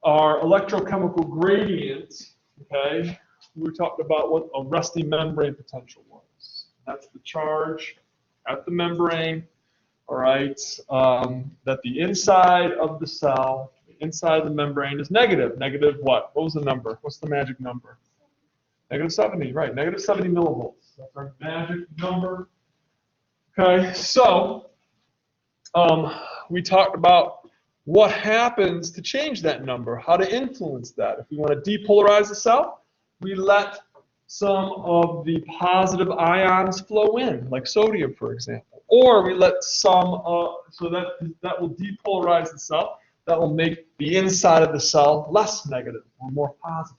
our electrochemical gradients, okay, we talked about what a resting membrane potential was. That's the charge at the membrane, all right, that the inside of the cell, the inside of the membrane is negative. Negative what? What was the number? What's the magic number? Negative 70, right, negative 70 millivolts. That's our magic number. Okay, so we talked about what happens to change that number, how to influence that. If we want to depolarize the cell, we let some of the positive ions flow in, like sodium, for example. Or we let some, so that will depolarize the cell. That will make the inside of the cell less negative or more positive.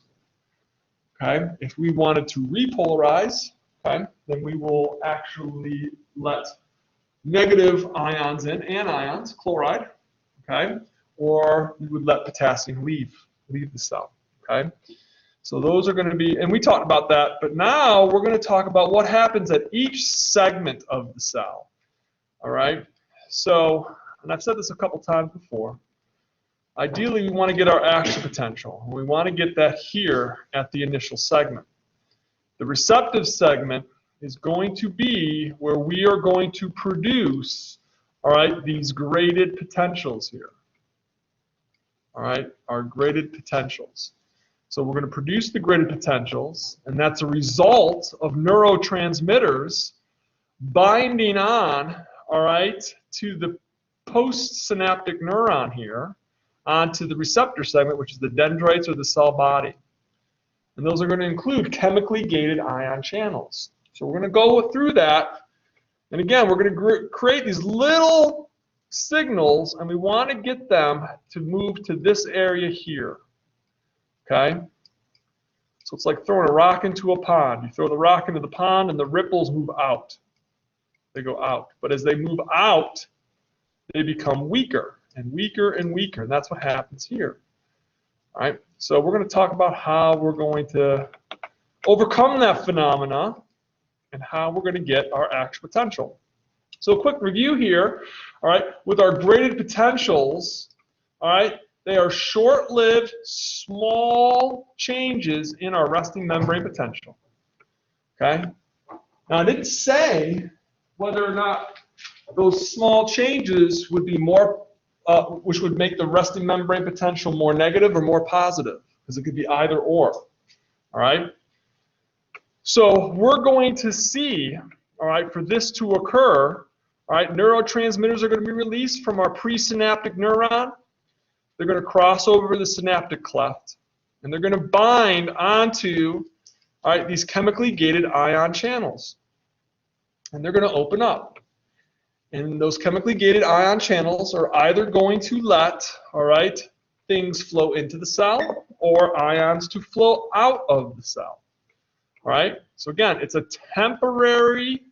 Okay, if we wanted to repolarize, okay, then we will actually let negative ions in, anions, chloride, okay, or we would let potassium leave the cell, okay. So those are going to be, and we talked about that, but now we're going to talk about what happens at each segment of the cell, all right. So, and I've said this a couple times before, ideally, we want to get our action potential. We want to get that here at the initial segment. The receptive segment is going to be where we are going to produce, all right, these graded potentials here. All right, our graded potentials. So we're going to produce the graded potentials, and that's a result of neurotransmitters binding on, all right, to the postsynaptic neuron here, onto the receptor segment, which is the dendrites or the cell body. And those are going to include chemically gated ion channels. So we're going to go through that. And again, we're going to create these little signals, and we want to get them to move to this area here. Okay? So it's like throwing a rock into a pond. You throw the rock into the pond, and the ripples move out. They go out. But as they move out, they become weaker and weaker and weaker. And that's what happens here. All right? So we're going to talk about how we're going to overcome that phenomena and how we're going to get our action potential. So a quick review here, all right, with our graded potentials, all right, they are short-lived, small changes in our resting membrane potential, okay? Now, I didn't say whether or not those small changes would be more, which would make the resting membrane potential more negative or more positive, because it could be either or, all right? So we're going to see, all right, for this to occur, all right, neurotransmitters are going to be released from our presynaptic neuron. They're going to cross over the synaptic cleft, and they're going to bind onto, all right, these chemically gated ion channels. And they're going to open up. And those chemically gated ion channels are either going to let, all right, things flow into the cell or ions to flow out of the cell. All right? So again, it's a temporary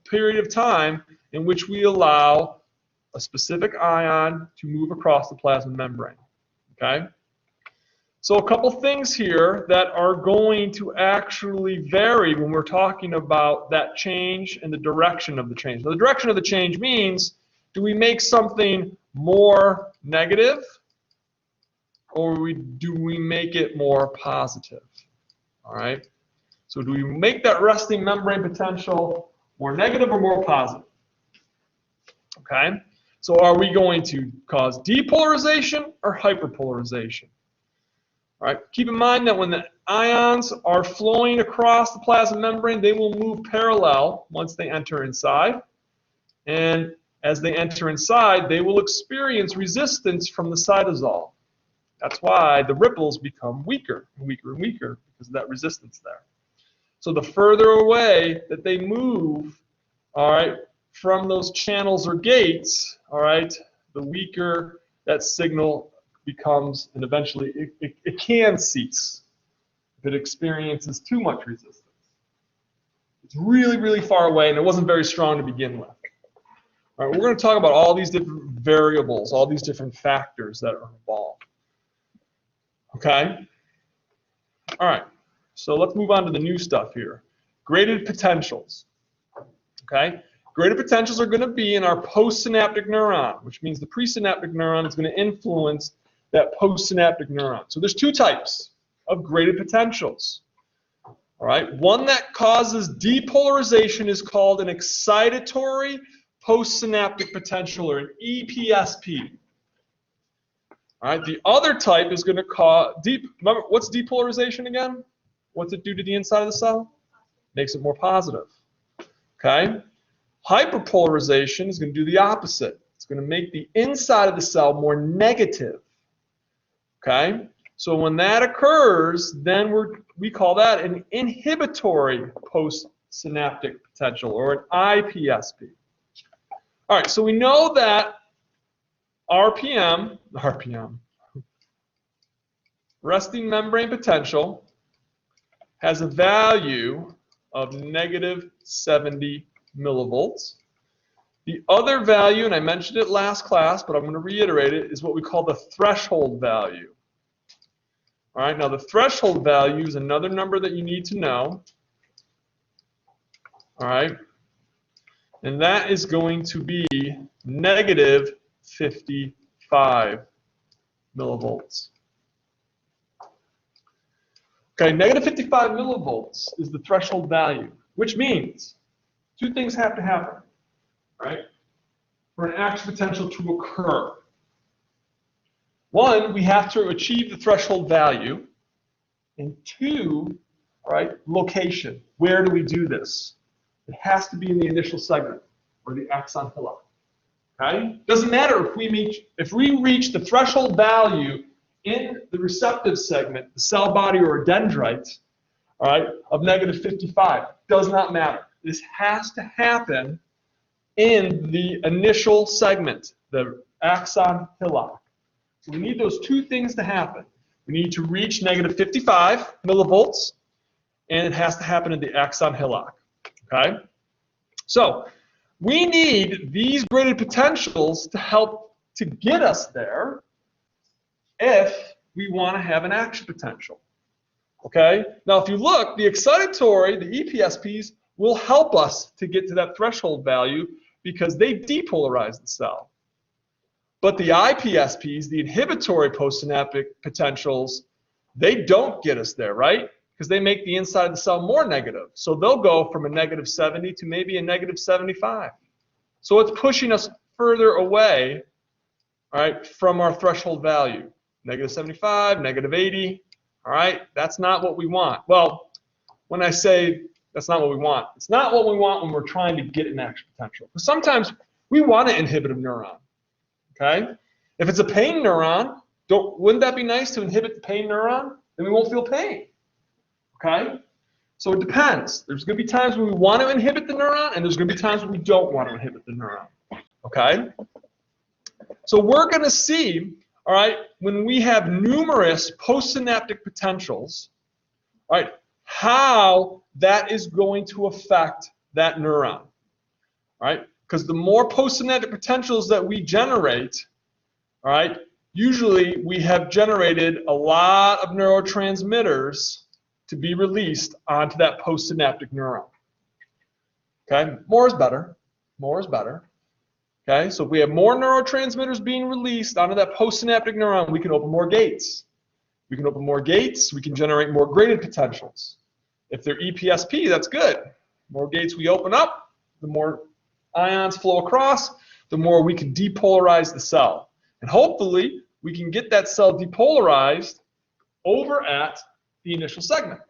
period of time in which we allow a specific ion to move across the plasma membrane. Okay? So a couple things here that are going to actually vary when we're talking about that change and the direction of the change. Now, the direction of the change means, do we make something more negative or do we make it more positive? All right? So do we make that resting membrane potential more negative or more positive? Okay? So are we going to cause depolarization or hyperpolarization? All right? Keep in mind that when the ions are flowing across the plasma membrane, they will move parallel once they enter inside. And as they enter inside, they will experience resistance from the cytosol. That's why the ripples become weaker and weaker and weaker, because of that resistance there. So the further away that they move, all right, from those channels or gates, all right, the weaker that signal becomes, and eventually it can cease if it experiences too much resistance. It's really, really far away, and it wasn't very strong to begin with. All right, we're going to talk about all these different variables, all these different factors that are involved. Okay? All right, so let's move on to the new stuff here. Graded potentials. Okay? Graded potentials are going to be in our postsynaptic neuron, which means the presynaptic neuron is going to influence that postsynaptic neuron. So there's two types of graded potentials. All right, one that causes depolarization is called an excitatory postsynaptic potential, or an EPSP. All right, the other type is going to cause remember, what's depolarization again? What's it do to the inside of the cell? Makes it more positive. Okay? Hyperpolarization is going to do the opposite. It's going to make the inside of the cell more negative. Okay? So when that occurs, then we call that an inhibitory postsynaptic potential, or an IPSP. All right, so we know that RPM, resting membrane potential, has a value of negative 70 millivolts. The other value, and I mentioned it last class, but I'm going to reiterate it, is what we call the threshold value. All right, now the threshold value is another number that you need to know. All right, and that is going to be negative 55 millivolts. Okay, negative 55 millivolts is the threshold value, which means two things have to happen, right, for an action potential to occur. One, we have to achieve the threshold value, and two, all right, location. Where do we do this? It has to be in the initial segment, or the axon hillock. Okay? Doesn't matter if we reach the threshold value in the receptive segment, the cell body or a dendrite, all right, of negative 55. Does not matter. This has to happen in the initial segment, the axon hillock. So we need those two things to happen. We need to reach negative 55 millivolts, and it has to happen in the axon hillock. Okay? So we need these graded potentials to help to get us there if we want to have an action potential. Okay? Now, if you look, the excitatory, the EPSPs, will help us to get to that threshold value because they depolarize the cell. But the IPSPs, the inhibitory postsynaptic potentials, they don't get us there, right? Because they make the inside of the cell more negative. So they'll go from a negative 70 to maybe a negative 75. So it's pushing us further away, all right, from our threshold value. Negative 75, negative 80, all right? That's not what we want. Well, when I say that's not what we want, it's not what we want when we're trying to get an action potential. Because sometimes we want to inhibit a neuron, okay? If it's a pain neuron, wouldn't that be nice to inhibit the pain neuron? Then we won't feel pain, okay? So it depends. There's going to be times when we want to inhibit the neuron, and there's going to be times when we don't want to inhibit the neuron, okay? So we're going to see, all right, when we have numerous postsynaptic potentials, all right, how that is going to affect that neuron, all right? Because the more postsynaptic potentials that we generate, all right, usually we have generated a lot of neurotransmitters to be released onto that postsynaptic neuron. Okay, more is better. More is better. Okay, so if we have more neurotransmitters being released onto that postsynaptic neuron, we can open more gates. We can open more gates, we can generate more graded potentials. If they're EPSP, that's good. The more gates we open up, the more ions flow across, the more we can depolarize the cell. And hopefully, we can get that cell depolarized over at the initial segment.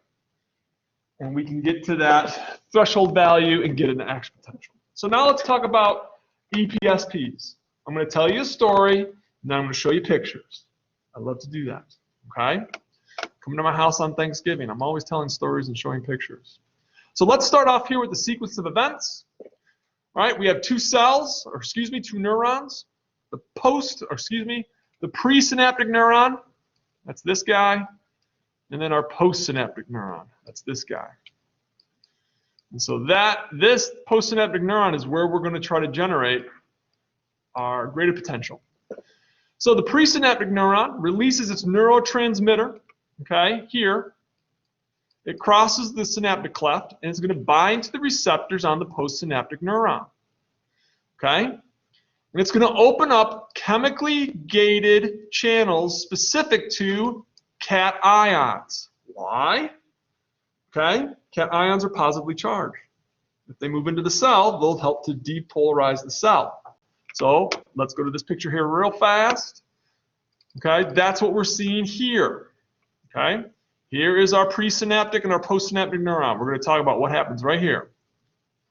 And we can get to that threshold value and get an action potential. So now let's talk about EPSPs. I'm going to tell you a story, and then I'm going to show you pictures. I love to do that. Okay? Come to my house on Thanksgiving. I'm always telling stories and showing pictures. So let's start off here with the sequence of events. All right, we have two neurons. The presynaptic neuron, that's this guy, and then our postsynaptic neuron, that's this guy. And so this postsynaptic neuron is where we're going to try to generate our graded potential. So the presynaptic neuron releases its neurotransmitter, okay, here. It crosses the synaptic cleft, and it's going to bind to the receptors on the postsynaptic neuron, okay? And it's going to open up chemically gated channels specific to cation ions. Why? Okay, cation ions are positively charged. If they move into the cell, they'll help to depolarize the cell. So let's go to this picture here real fast. Okay, that's what we're seeing here. Okay, here is our presynaptic and our postsynaptic neuron. We're going to talk about what happens right here.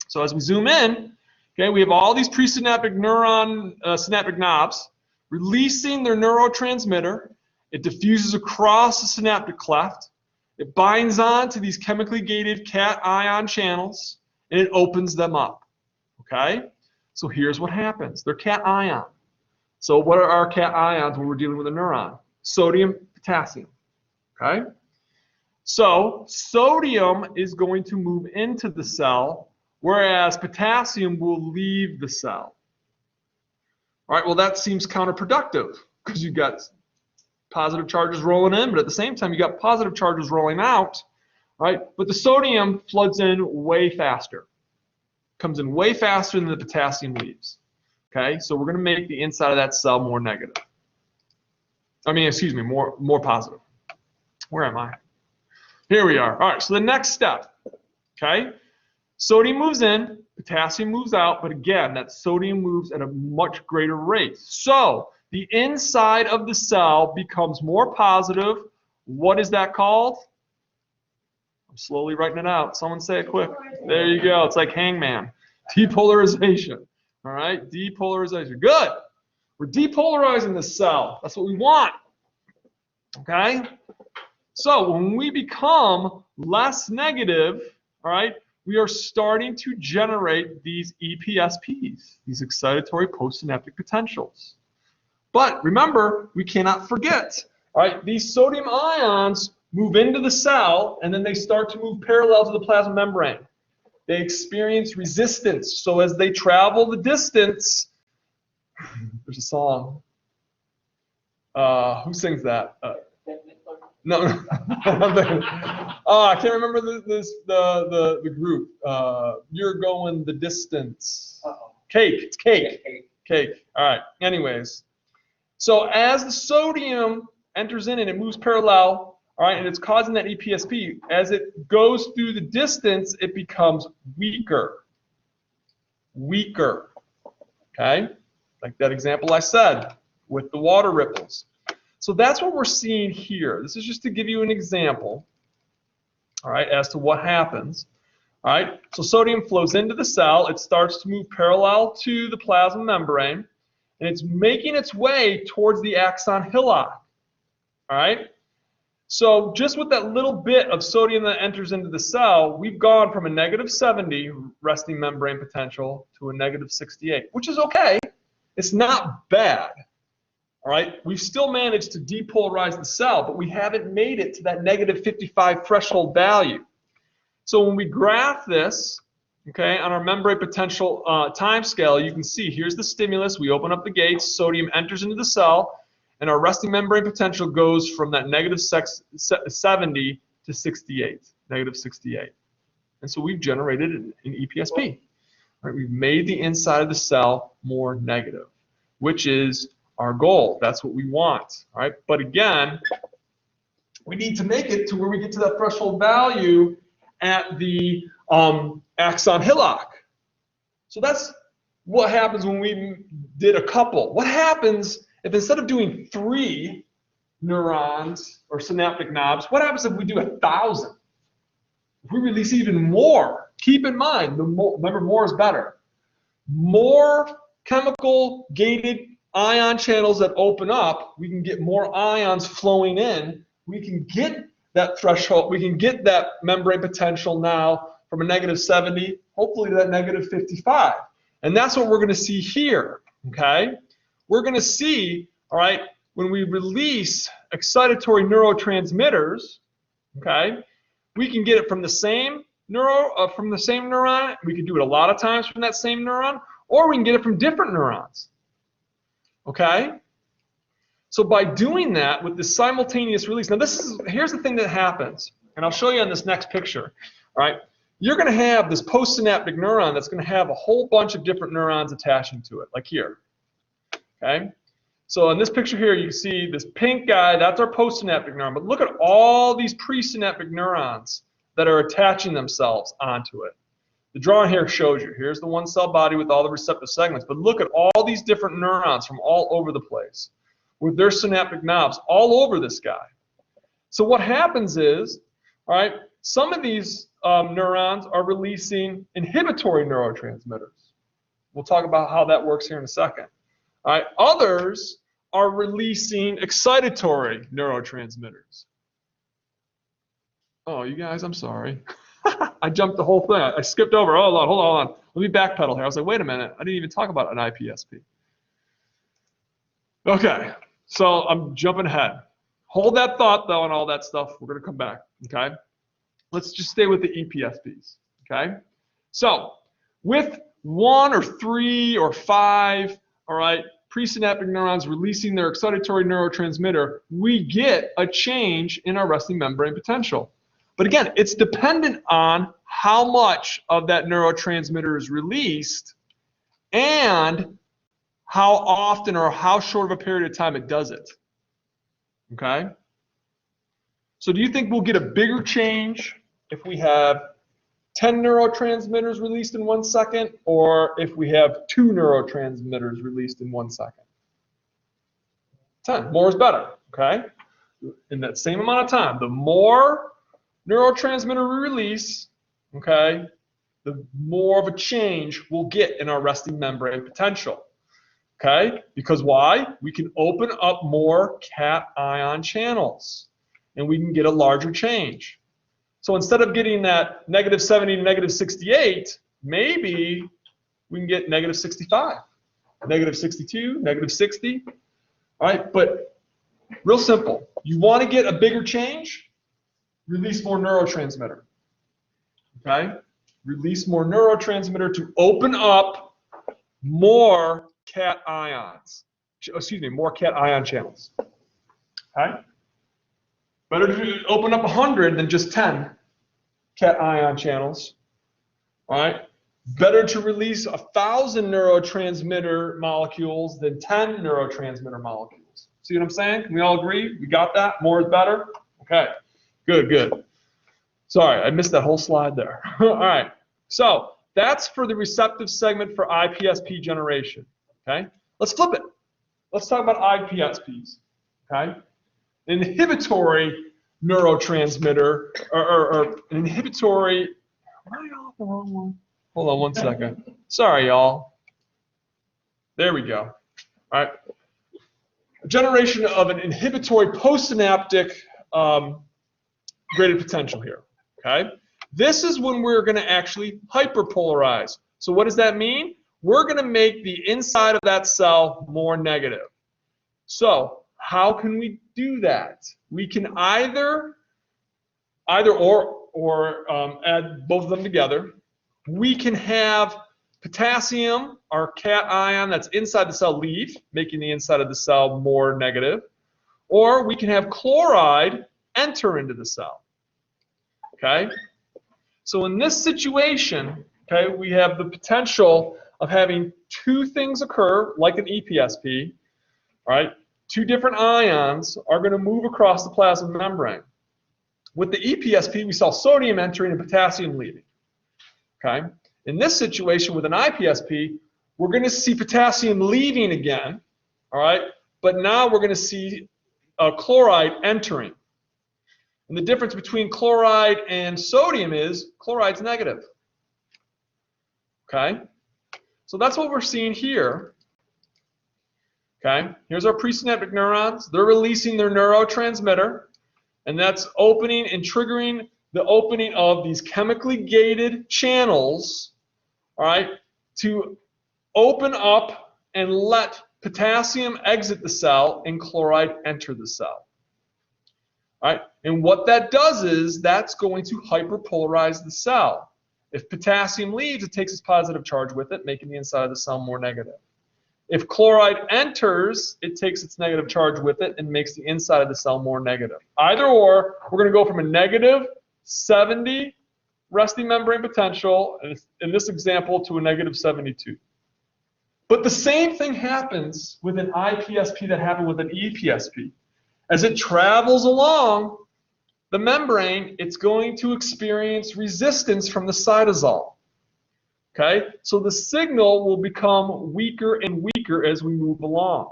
So as we zoom in, okay, we have all these presynaptic neuron synaptic knobs releasing their neurotransmitter. It diffuses across the synaptic cleft. It binds on to these chemically gated cation ion channels, and it opens them up. Okay? So here's what happens. They're cation ion. So what are our cation ions when we're dealing with a neuron? Sodium, potassium. Okay? So sodium is going to move into the cell, whereas potassium will leave the cell. All right, well, that seems counterproductive because you've got positive charges rolling in, but at the same time, you got positive charges rolling out, right? But the sodium floods in way faster, comes in way faster than the potassium leaves. Okay, so we're going to make the inside of that cell more negative. I mean, excuse me, more positive. Where am I? Here we are. All right, so the next step, okay? Sodium moves in, potassium moves out, but again, that sodium moves at a much greater rate. So the inside of the cell becomes more positive. What is that called? I'm slowly writing it out. Someone say it quick. There you go. It's like hangman. Depolarization. All right, depolarization. Good. We're depolarizing the cell. That's what we want. Okay? So when we become less negative, all right, we are starting to generate these EPSPs, these excitatory postsynaptic potentials. But remember, we cannot forget, all right, these sodium ions move into the cell, and then they start to move parallel to the plasma membrane. They experience resistance. So as they travel the distance, there's a song. Who sings that? No. I can't remember the group. You're going the distance. Cake. It's Cake. Cake. All right. Anyways. So as the sodium enters in and it moves parallel, all right, and it's causing that EPSP, as it goes through the distance, it becomes weaker. Weaker. Okay? Like that example I said with the water ripples. So that's what we're seeing here. This is just to give you an example, all right, as to what happens. All right, so sodium flows into the cell. It starts to move parallel to the plasma membrane, and it's making its way towards the axon hillock. All right, so just with that little bit of sodium that enters into the cell, we've gone from a negative 70 resting membrane potential to a negative 68, which is okay. It's not bad. All right, we've still managed to depolarize the cell, but we haven't made it to that negative 55 threshold value. So when we graph this, okay, on our membrane potential time scale, you can see here's the stimulus. We open up the gates, sodium enters into the cell, and our resting membrane potential goes from that negative 70 to 68, negative 68. And so we've generated an EPSP. Right? We've made the inside of the cell more negative, which is our goal. That's what we want. All right? But again, we need to make it to where we get to that threshold value at the axon hillock. So that's what happens when we did a couple. What happens if instead of doing 3 neurons or synaptic knobs, what happens if we do 1,000? If we release even more, keep in mind, remember, more is better. More chemical gated ion channels that open up, we can get more ions flowing in. We can get that threshold, we can get that membrane potential now from a negative 70, hopefully to that negative 55. And that's what we're going to see here, okay? We're going to see, all right, when we release excitatory neurotransmitters, okay, we can get it from the same neuron. We can do it a lot of times from that same neuron, or we can get it from different neurons. Okay? So by doing that with the simultaneous release, now here's the thing that happens, and I'll show you on this next picture. All right? You're going to have this postsynaptic neuron that's going to have a whole bunch of different neurons attaching to it, like here. Okay? So in this picture here, you can see this pink guy, that's our postsynaptic neuron. But look at all these presynaptic neurons that are attaching themselves onto it. The drawing here shows you. Here's the one cell body with all the receptive segments. But look at all these different neurons from all over the place with their synaptic knobs all over this guy. So what happens is, all right, some of these neurons are releasing inhibitory neurotransmitters. We'll talk about how that works here in a second. All right, others are releasing excitatory neurotransmitters. Oh, you guys, I'm sorry. I jumped the whole thing. I skipped over. Hold on. Let me backpedal here. I was like, wait a minute. I didn't even talk about an IPSP. Okay, so I'm jumping ahead. Hold that thought, though, and all that stuff. We're going to come back, okay? Let's just stay with the EPSPs, okay? So with 1 or 3 or 5, all right, presynaptic neurons releasing their excitatory neurotransmitter, we get a change in our resting membrane potential. But again, it's dependent on how much of that neurotransmitter is released and how often or how short of a period of time it does it. Okay? So do you think we'll get a bigger change if we have 10 neurotransmitters released in 1 second, or if we have 2 neurotransmitters released in 1 second? 10. More is better. Okay? In that same amount of time, the more neurotransmitter we release, okay, the more of a change we'll get in our resting membrane potential. Okay? Because why? We can open up more cation channels, and we can get a larger change. So instead of getting that -70 to -68, maybe we can get -65, -62, -60. All right? But real simple. You want to get a bigger change? Release more neurotransmitter. Okay? Release more neurotransmitter to open up more cations. Excuse me, more cation channels. Okay? Better to open up 100 than just 10 cation channels. All right? Better to release 1,000 neurotransmitter molecules than 10 neurotransmitter molecules. See what I'm saying? Can we all agree? We got that? More is better? Okay. Good. Sorry, I missed that whole slide there. All right. So that's for the receptive segment for IPSP generation. Okay? Let's flip it. Let's talk about IPSPs. Okay? An inhibitory neurotransmitter, or an inhibitory. Am I off the wrong one? Hold on 1 second. Sorry, y'all. There we go. All right. A generation of an inhibitory postsynaptic graded potential here. Okay? This is when we're going to actually hyperpolarize. So what does that mean? We're going to make the inside of that cell more negative. So how can we do that? We can either or add both of them together. We can have potassium, our cation that's inside the cell, leave, making the inside of the cell more negative. Or we can have chloride enter into the cell. Okay? So in this situation, okay, we have the potential of having 2 things occur, like an EPSP, right? 2 different ions are going to move across the plasma membrane. With the EPSP, we saw sodium entering and potassium leaving. Okay? In this situation with an IPSP, we're going to see potassium leaving again, all right? But now we're going to see chloride entering. And the difference between chloride and sodium is chloride's negative. Okay? So that's what we're seeing here. Okay? Here's our presynaptic neurons. They're releasing their neurotransmitter, and that's opening and triggering the opening of these chemically gated channels, all right, to open up and let potassium exit the cell and chloride enter the cell. All right? And what that does is that's going to hyperpolarize the cell. If potassium leaves, it takes its positive charge with it, making the inside of the cell more negative. If chloride enters, it takes its negative charge with it and makes the inside of the cell more negative. Either or, we're going to go from a -70 resting membrane potential, in this example, to a -72. But the same thing happens with an IPSP that happened with an EPSP. As it travels along the membrane, it's going to experience resistance from the cytosol. Okay? So the signal will become weaker and weaker as we move along.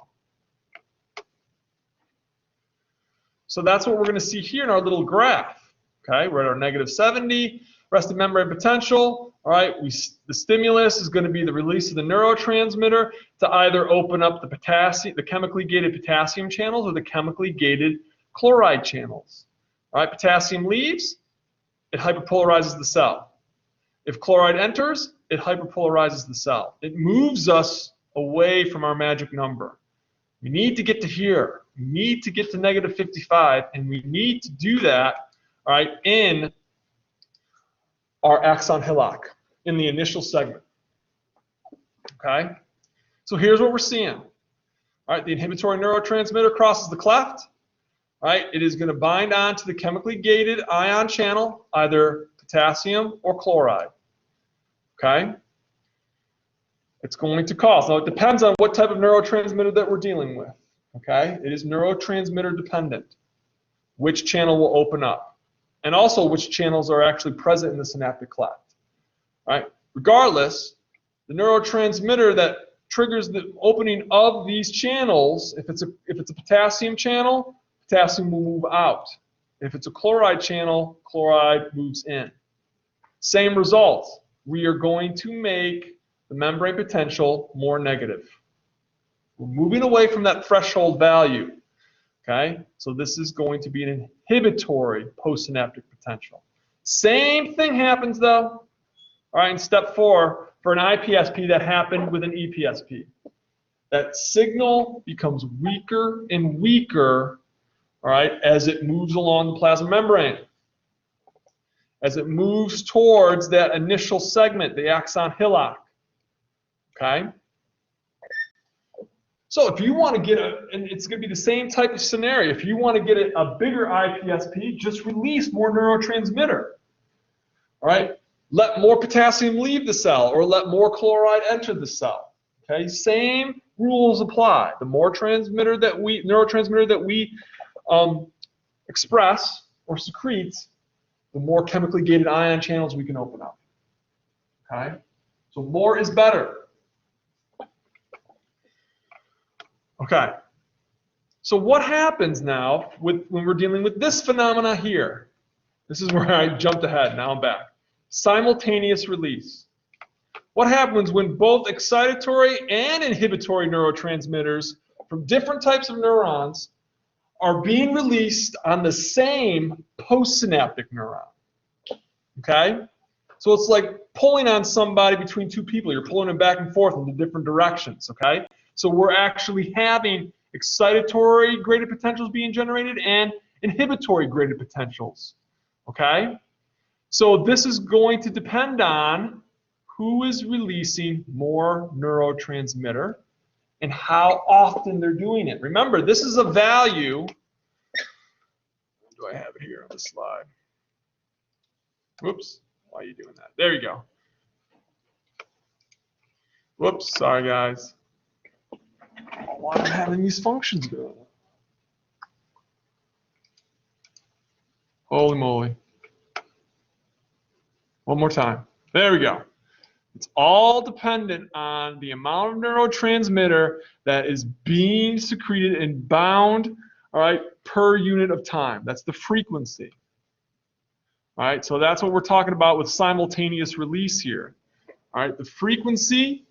So that's what we're going to see here in our little graph. Okay? We're at our -70, resting membrane potential. All right, the stimulus is going to be the release of the neurotransmitter to either open up the chemically gated potassium channels or the chemically gated chloride channels. All right, potassium leaves, it hyperpolarizes the cell. If chloride enters, it hyperpolarizes the cell. It moves us away from our magic number. We need to get to here. We need to get to -55, and we need to do that, all right, in our axon hillock, in the initial segment. Okay? So here's what we're seeing. All right, the inhibitory neurotransmitter crosses the cleft. All right, it is going to bind on to the chemically gated ion channel, either potassium or chloride. Okay? It's going to cause. Now, it depends on what type of neurotransmitter that we're dealing with. Okay? It is neurotransmitter dependent, which channel will open up, and also which channels are actually present in the synaptic cleft. Right? Regardless, the neurotransmitter that triggers the opening of these channels, if it's a potassium channel, potassium will move out. If it's a chloride channel, chloride moves in. Same result. We are going to make the membrane potential more negative. We're moving away from that threshold value. Okay? So this is going to be an inhibitory postsynaptic potential. Same thing happens though. All right, in step 4, for an IPSP that happened with an EPSP. That signal becomes weaker and weaker, all right, as it moves along the plasma membrane. As it moves towards that initial segment, the axon hillock. Okay? So if you want to get and it's going to be the same type of scenario, if you want to get a bigger IPSP, just release more neurotransmitter. All right? Let more potassium leave the cell, or let more chloride enter the cell. Okay, same rules apply. The more neurotransmitter that we express or secrete, the more chemically gated ion channels we can open up. Okay, so more is better. Okay, so what happens now when we're dealing with this phenomena here? This is where I jumped ahead. Now I'm back. Simultaneous release. What happens when both excitatory and inhibitory neurotransmitters from different types of neurons are being released on the same postsynaptic neuron? Okay? So it's like pulling on somebody between two people. You're pulling them back and forth in the different directions. Okay? So we're actually having excitatory graded potentials being generated and inhibitory graded potentials. Okay? So this is going to depend on who is releasing more neurotransmitter and how often they're doing it. Remember, this is a value. Do I have it here on the slide? Whoops. Why are you doing that? There you go. Whoops. Sorry, guys. Why am I having these functions going? Holy moly. One more time. There we go. It's all dependent on the amount of neurotransmitter that is being secreted and bound, all right, per unit of time. That's the frequency. All right, so that's what we're talking about with simultaneous release here. All right, the frequency,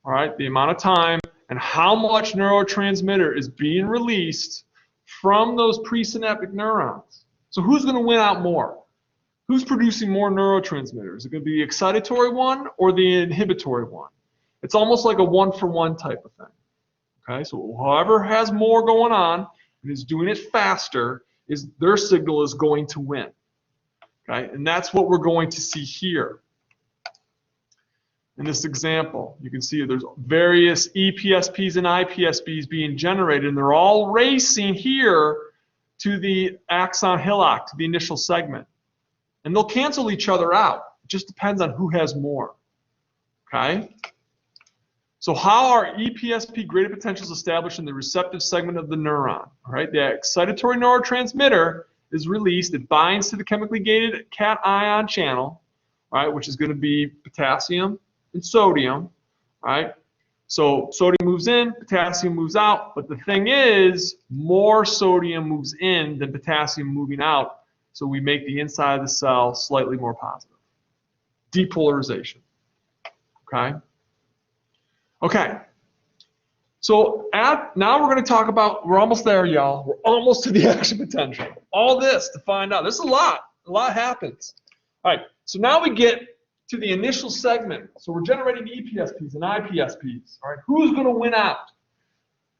all right, the amount of time, and how much neurotransmitter is being released from those presynaptic neurons. So who's going to win out more? Who's producing more neurotransmitters? Is it going to be the excitatory one or the inhibitory one? It's almost like a one-for-one type of thing. Okay, so whoever has more going on and is doing it faster, their signal is going to win. Okay, and that's what we're going to see here. In this example, you can see there's various EPSPs and IPSPs being generated, and they're all racing here to the axon hillock, to the initial segment. And they'll cancel each other out. It just depends on who has more. Okay? So how are EPSP graded potentials established in the receptive segment of the neuron? All right, the excitatory neurotransmitter is released. It binds to the chemically gated cation channel, right, which is going to be potassium and sodium, right? So sodium moves in, potassium moves out, but the thing is, more sodium moves in than potassium moving out, so we make the inside of the cell slightly more positive. Depolarization, okay? Okay, so now we're going to talk about, we're almost there, y'all. We're almost to the action potential. All this to find out. There's a lot happens. All right, so now we get to the initial segment. So we're generating EPSPs and IPSPs. All right, who's going to win out?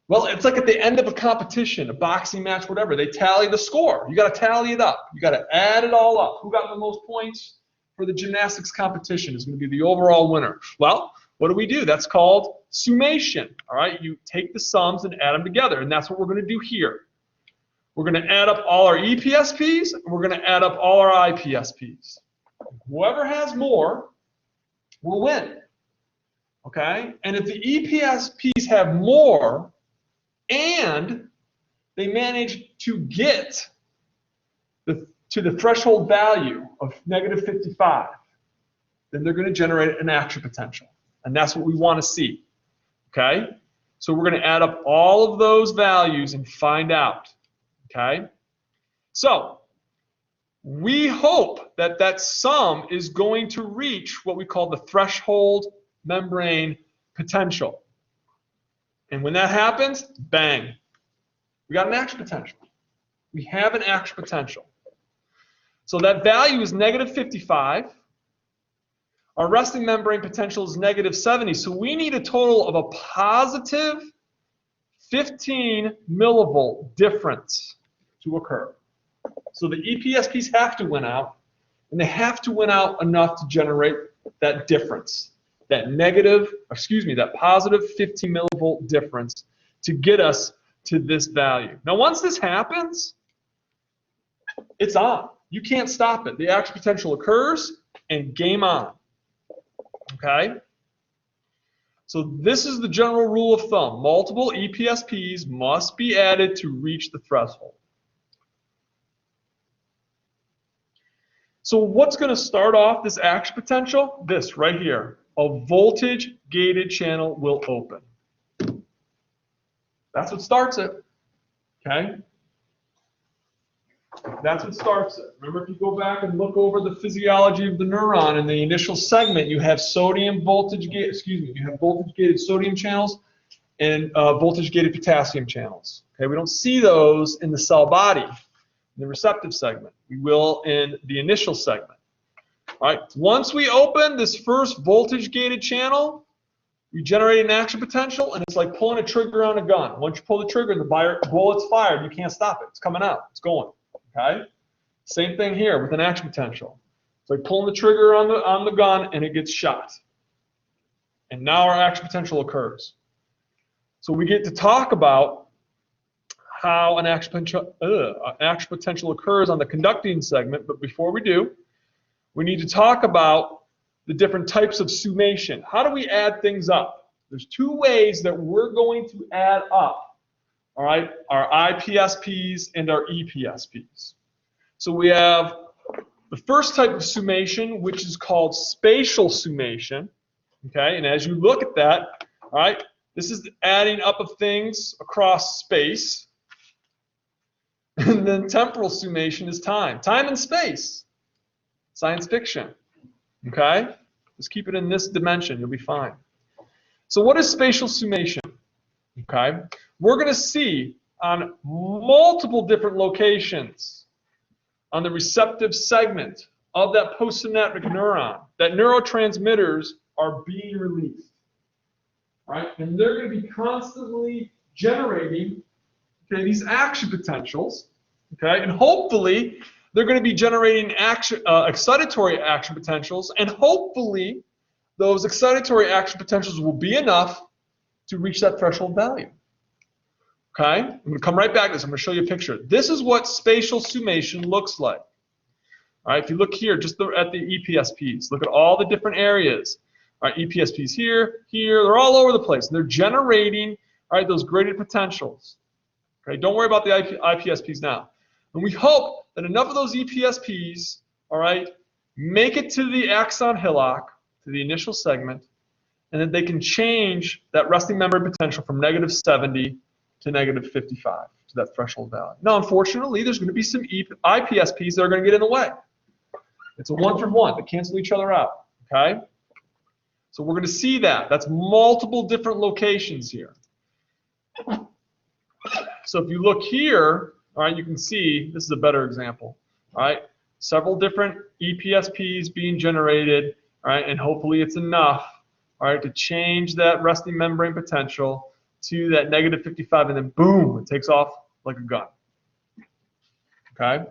Well, it's like at the end of a competition, a boxing match, whatever. They tally the score. You got to tally it up. You got to add it all up. Who got the most points for the gymnastics competition is going to be the overall winner. Well, what do? That's called summation. All right, you take the sums and add them together, and that's what we're going to do here. We're going to add up all our EPSPs, and we're going to add up all our IPSPs. Whoever has more will win. Okay? And if the EPSPs have more and they manage to get to the threshold value of -55, then they're going to generate an action potential. And that's what we want to see. Okay? So we're going to add up all of those values and find out. Okay? So we hope that that sum is going to reach what we call the threshold membrane potential. And when that happens, bang, we got an action potential. We have an action potential. So that value is -55. Our resting membrane potential is -70. So we need a total of a positive 15 millivolt difference to occur. So the EPSPs have to win out, and they have to win out enough to generate that difference, that positive 15 millivolt difference to get us to this value. Now, once this happens, it's on. You can't stop it. The action potential occurs, and game on. Okay? So this is the general rule of thumb. Multiple EPSPs must be added to reach the threshold. So what's going to start off this action potential? This right here. A voltage-gated channel will open. That's what starts it. Okay? That's what starts it. Remember, if you go back and look over the physiology of the neuron in the initial segment, you have voltage-gated sodium channels and voltage-gated potassium channels. Okay, we don't see those in the cell body, in the receptive segment. We will in the initial segment. All right. Once we open this first voltage-gated channel, we generate an action potential, and it's like pulling a trigger on a gun. Once you pull the trigger and the bullet's fired, you can't stop it. It's coming out. It's going. Okay? Same thing here with an action potential. It's like pulling the trigger on the gun, and it gets shot. And now our action potential occurs. So we get to talk about how an action potential occurs on the conducting segment, but before we do, we need to talk about the different types of summation. How do we add things up? There's two ways that we're going to add up, all right, our IPSPs and our EPSPs. So we have the first type of summation, which is called spatial summation, okay, and as you look at that, all right, this is the adding up of things across space, and then temporal summation is time and space, science fiction. Okay? Just keep it in this dimension. You'll be fine. So what is spatial summation? Okay? We're going to see on multiple different locations on the receptive segment of that postsynaptic neuron that neurotransmitters are being released. Right? And they're going to be constantly generating these action potentials. Okay? And hopefully they're going to be generating excitatory action potentials, and hopefully those excitatory action potentials will be enough to reach that threshold value. Okay? I'm going to come right back to this. I'm going to show you a picture. This is what spatial summation looks like. All right, if you look here, just at the EPSPs, look at all the different areas. All right, EPSPs here, here, they're all over the place. And they're generating, all right, those gradient potentials. Okay, don't worry about the IPSPs now. And we hope that enough of those EPSPs, all right, make it to the axon hillock, to the initial segment, and that they can change that resting membrane potential from -70 to -55 to that threshold value. Now, unfortunately, there's going to be some IPSPs that are going to get in the way. It's a 1-for-1. They cancel each other out. Okay? So we're going to see that. That's multiple different locations here. So if you look here, all right, you can see this is a better example. All right, several different EPSPs being generated. All right, and hopefully it's enough. All right, to change that resting membrane potential to that -55, and then boom, it takes off like a gun. Okay,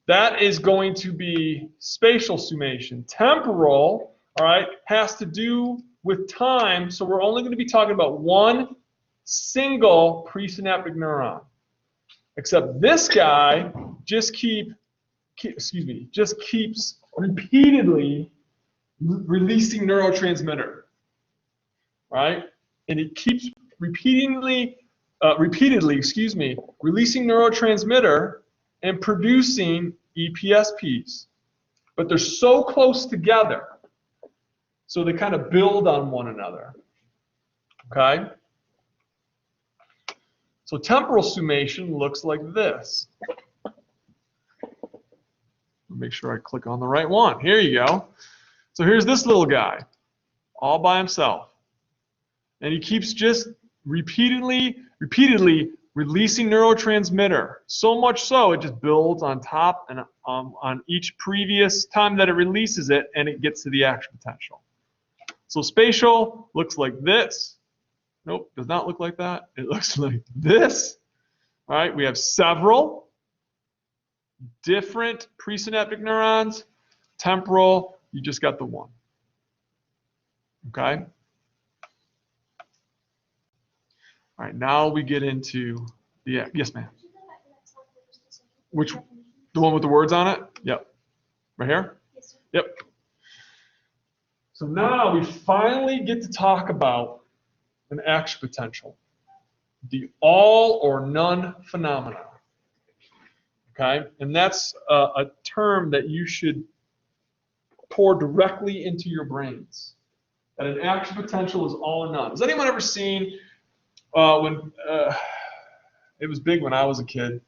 that is going to be spatial summation. Temporal, all right, has to do with time, so we're only going to be talking about one single presynaptic neuron. Except this guy just keeps repeatedly releasing neurotransmitter, right? And it keeps repeatedly releasing neurotransmitter and producing EPSPs. But they're so close together, so they kind of build on one another. Okay? So temporal summation looks like this. Make sure I click on the right one. Here you go. So here's this little guy, all by himself. And he keeps just repeatedly releasing neurotransmitter. So much so, it just builds on top and on each previous time that it releases it, and it gets to the action potential. So spatial looks like this. Nope, does not look like that. It looks like this. All right, we have several different presynaptic neurons. Temporal, you just got the one. Okay? All right, now we get into the, yes, ma'am. Which, the one with the words on it? Yep. Right here? Yes, sir. Yep. So now we finally get to talk about an action potential, the all or none phenomena. Okay, and that's a term that you should pour directly into your brains. That an action potential is all or none. Has anyone ever seen when it was big when I was a kid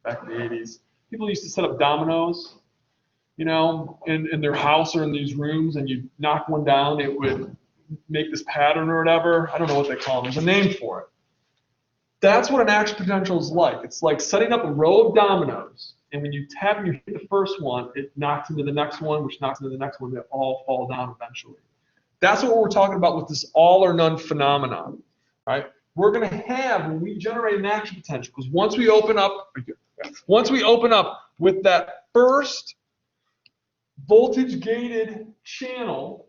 back in the 80s? People used to set up dominoes, you know, in their house or in these rooms, and you knock one down, it would make this pattern or whatever. I don't know what they call them. There's a name for it. That's what an action potential is like. It's like setting up a row of dominoes, and when you tap and you hit the first one, it knocks into the next one, which knocks into the next one. They all fall down eventually. That's what we're talking about with this all or none phenomenon, right? We're going to have, when we generate an action potential, because once we open up with that first voltage-gated channel,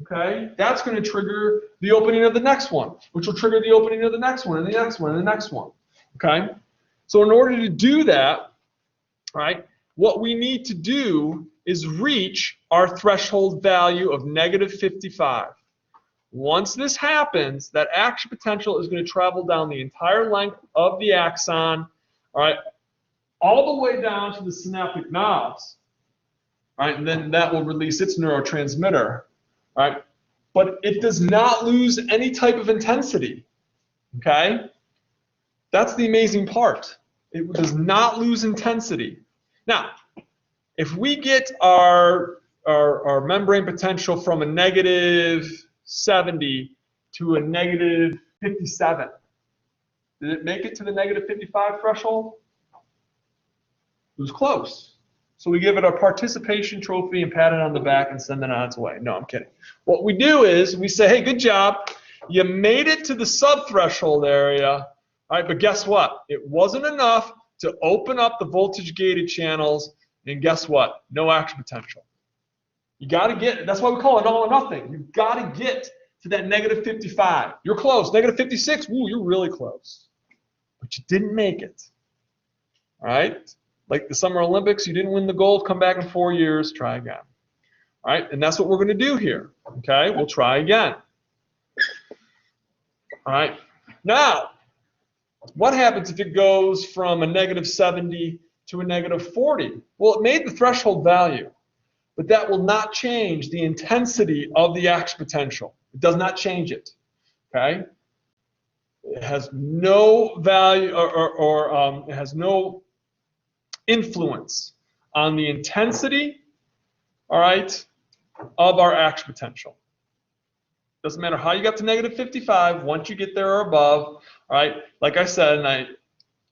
okay, that's going to trigger the opening of the next one, which will trigger the opening of the next one, and the next one, and the next one. Okay? So in order to do that, right, what we need to do is reach our threshold value of -55. Once this happens, that action potential is going to travel down the entire length of the axon, all right, all the way down to the synaptic knobs, right, and then that will release its neurotransmitter. Right? But it does not lose any type of intensity. Okay? That's the amazing part. It does not lose intensity. Now, if we get our membrane potential from a -70 to a -57, did it make it to the -55 threshold? It was close. So we give it a participation trophy and pat it on the back and send it on its way. No, I'm kidding. What we do is we say, hey, good job. You made it to the subthreshold area. All right, but guess what? It wasn't enough to open up the voltage-gated channels, and guess what? No action potential. You got to get, that's why we call it all or nothing. You've got to get to that -55. You're close. -56, ooh, you're really close. But you didn't make it. All right? Like the Summer Olympics, you didn't win the gold, come back in 4 years, try again. All right, and that's what we're going to do here. Okay, we'll try again. All right, now, what happens if it goes from a -70 to a -40? Well, it made the threshold value, but that will not change the intensity of the action potential. It does not change it. Okay, it has no value or it has no influence on the intensity, all right, of our action potential. Doesn't matter how you got to -55, once you get there or above, all right, like I said, and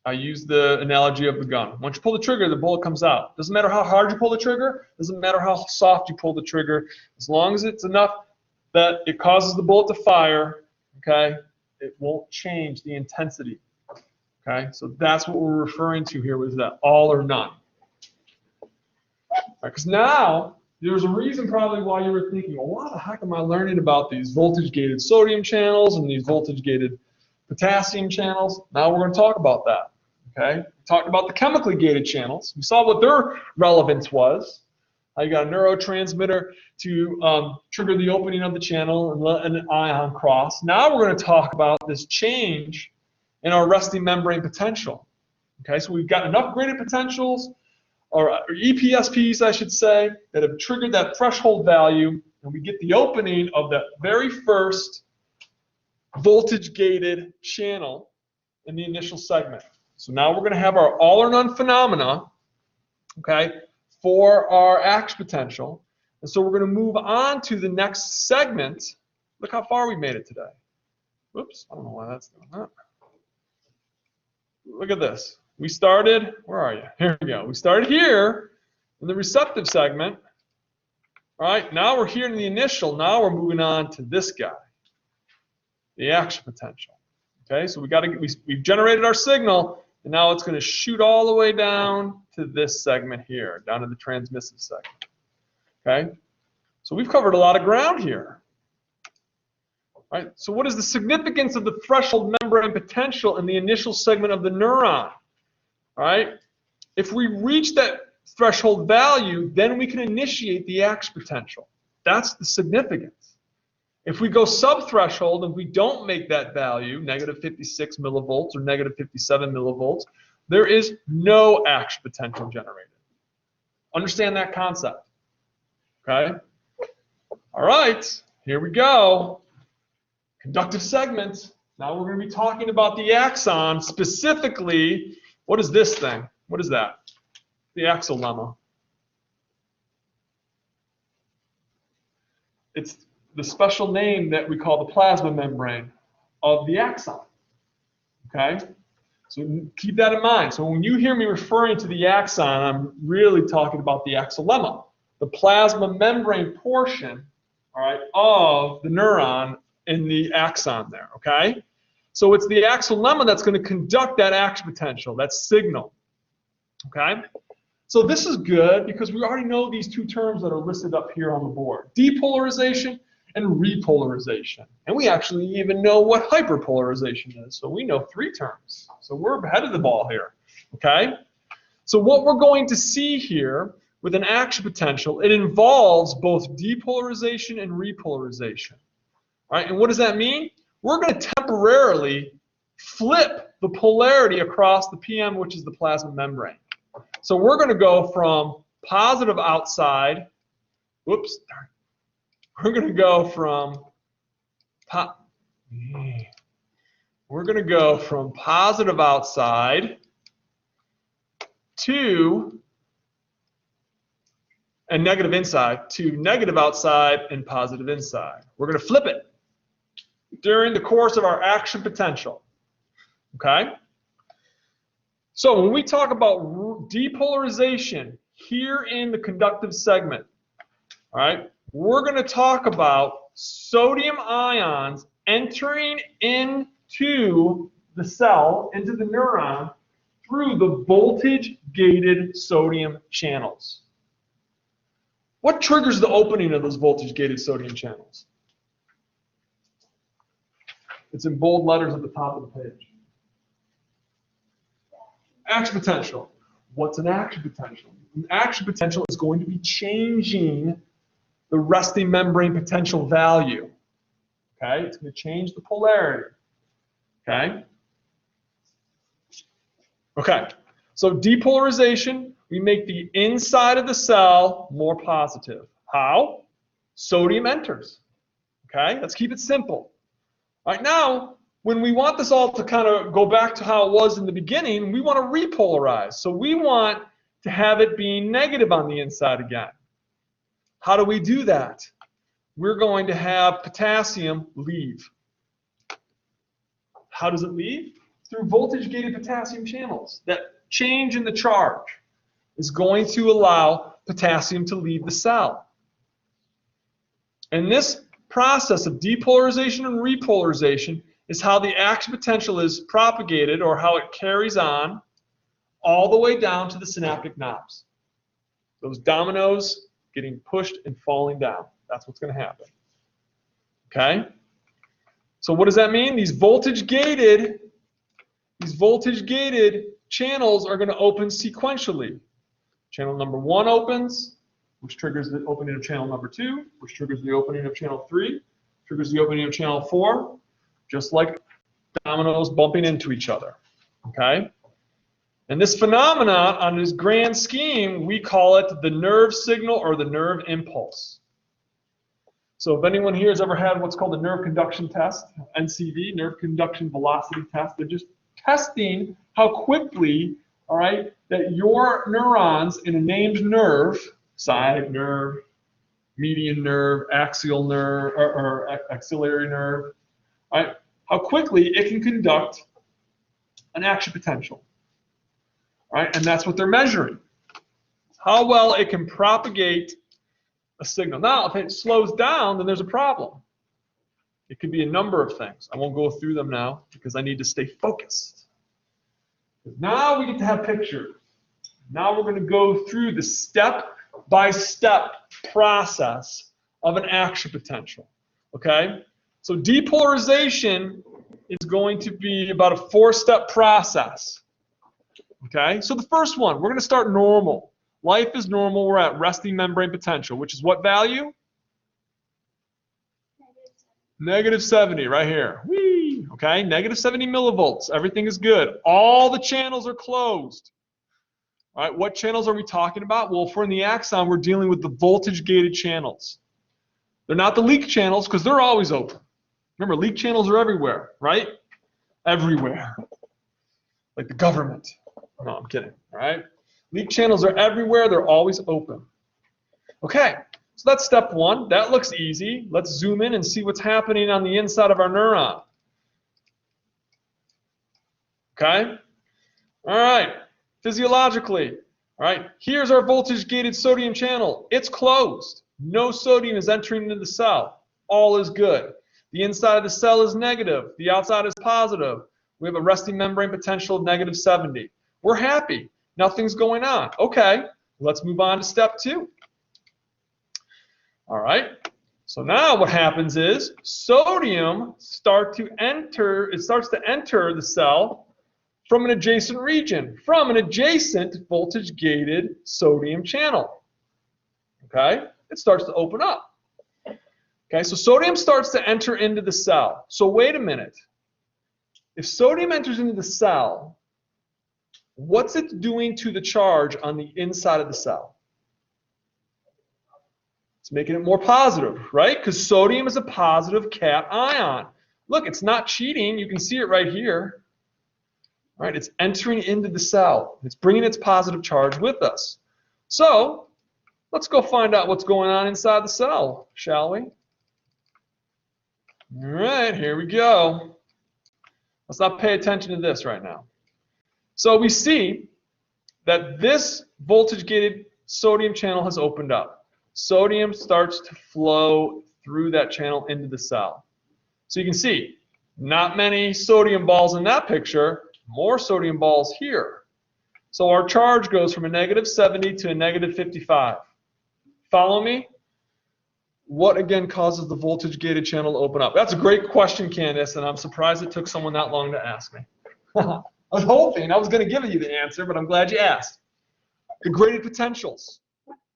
I use the analogy of the gun. Once you pull the trigger, the bullet comes out. Doesn't matter how hard you pull the trigger, doesn't matter how soft you pull the trigger, as long as it's enough that it causes the bullet to fire, okay, it won't change the intensity. Okay, so that's what we're referring to here with that all or none. Because now, there's a reason probably why you were thinking, well, what the heck am I learning about these voltage-gated sodium channels and these voltage-gated potassium channels? Now we're going to talk about that. Okay, we talked about the chemically gated channels. We saw what their relevance was. How you got a neurotransmitter to trigger the opening of the channel and let an ion cross. Now we're going to talk about this change in our resting membrane potential. Okay, so we've got enough graded potentials, or EPSPs, I should say, that have triggered that threshold value, and we get the opening of that very first voltage-gated channel in the initial segment. So now we're going to have our all or none phenomena, okay, for our action potential. And so we're going to move on to the next segment. Look how far we made it today. Whoops, I don't know why that's doing that. Look at this. We started, where are you? Here we go. We started here in the receptive segment. All right, now we're here in the initial. Now we're moving on to this guy, the action potential. Okay, so we've generated our signal, and now it's going to shoot all the way down to this segment here, down to the transmissive segment. Okay, so we've covered a lot of ground here. All right, so what is the significance of the threshold membrane potential in the initial segment of the neuron? All right, if we reach that threshold value, then we can initiate the action potential. That's the significance. If we go sub-threshold and we don't make that value, -56 millivolts or -57 millivolts, there is no action potential generated. Understand that concept. Okay? All right, here we go. Conductive segments. Now we're going to be talking about the axon, specifically. What is this thing? What is that? The axolemma. It's the special name that we call the plasma membrane of the axon. Okay? So keep that in mind. So when you hear me referring to the axon, I'm really talking about the axolemma, the plasma membrane portion, all right, of the neuron in the axon there, okay? So it's the axolemma that's going to conduct that action potential, that signal, okay? So this is good because we already know these two terms that are listed up here on the board, depolarization and repolarization. And we actually even know what hyperpolarization is. So we know 3 terms. So we're ahead of the ball here, okay? So what we're going to see here with an action potential, it involves both depolarization and repolarization. All right, and what does that mean? We're going to temporarily flip the polarity across the PM, which is the plasma membrane. So we're going to go from positive outside, whoops, we're going to go from positive outside to and negative inside to negative outside and positive inside. We're going to flip it during the course of our action potential. Okay? So when we talk about depolarization here in the conductive segment, all right, we're going to talk about sodium ions entering into the cell, into the neuron, through the voltage-gated sodium channels. What triggers the opening of those voltage-gated sodium channels? It's in bold letters at the top of the page. Action potential. What's an action potential? An action potential is going to be changing the resting membrane potential value. Okay, it's going to change the polarity. Okay? Okay, so depolarization, we make the inside of the cell more positive. How? Sodium enters. Okay, let's keep it simple. All right, now, when we want this all to kind of go back to how it was in the beginning, we want to repolarize. So we want to have it being negative on the inside again. How do we do that? We're going to have potassium leave. How does it leave? Through voltage-gated potassium channels. That change in the charge is going to allow potassium to leave the cell. And this process of depolarization and repolarization is how the action potential is propagated, or how it carries on all the way down to the synaptic knobs. Those dominoes getting pushed and falling down. That's what's going to happen. Okay? So what does that mean? These voltage-gated channels are going to open sequentially. Channel number 1 opens, which triggers the opening of channel number 2, which triggers the opening of channel 3, triggers the opening of channel 4, just like dominoes bumping into each other. Okay? And this phenomenon, on this grand scheme, we call it the nerve signal or the nerve impulse. So if anyone here has ever had what's called a nerve conduction test, NCV, nerve conduction velocity test, they're just testing how quickly, all right, that your neurons in a named nerve, sciatic nerve, median nerve, axial nerve, or axillary nerve, all right, how quickly it can conduct an action potential. Right? And that's what they're measuring. How well it can propagate a signal. Now, if it slows down, then there's a problem. It could be a number of things. I won't go through them now because I need to stay focused. Now we get to have pictures. Now we're going to go through the step-by-step process of an action potential. Okay? So depolarization is going to be about a 4-step process. Okay, so the first one, we're going to start normal. Life is normal. We're at resting membrane potential, which is what value? -70, right here. Whee! Okay, -70 millivolts. Everything is good. All the channels are closed. All right, what channels are we talking about? Well, for in the axon, we're dealing with the voltage-gated channels. They're not the leak channels because they're always open. Remember, leak channels are everywhere, right? Everywhere. Like the government. No, I'm kidding, all right? Leak channels are everywhere. They're always open. Okay, so that's step 1. That looks easy. Let's zoom in and see what's happening on the inside of our neuron. Okay? All right, physiologically, all right, here's our voltage-gated sodium channel. It's closed. No sodium is entering into the cell. All is good. The inside of the cell is negative. The outside is positive. We have a resting membrane potential of -70. We're happy. Nothing's going on. Okay, let's move on to step 2. All right, so now what happens is sodium starts to enter the cell from an adjacent region, from an adjacent voltage-gated sodium channel. Okay, it starts to open up. Okay, so sodium starts to enter into the cell. So wait a minute. If sodium enters into the cell, what's it doing to the charge on the inside of the cell? It's making it more positive, right? Because sodium is a positive cation ion. Look, it's not cheating. You can see it right here. Right? It's entering into the cell. It's bringing its positive charge with us. So let's go find out what's going on inside the cell, shall we? All right, here we go. Let's not pay attention to this right now. So we see that this voltage-gated sodium channel has opened up. Sodium starts to flow through that channel into the cell. So you can see, not many sodium balls in that picture, more sodium balls here. So our charge goes from a -70 to a -55. Follow me? What again causes the voltage-gated channel to open up? That's a great question, Candace, and I'm surprised it took someone that long to ask me. I was hoping I was going to give you the answer, but I'm glad you asked. The graded potentials.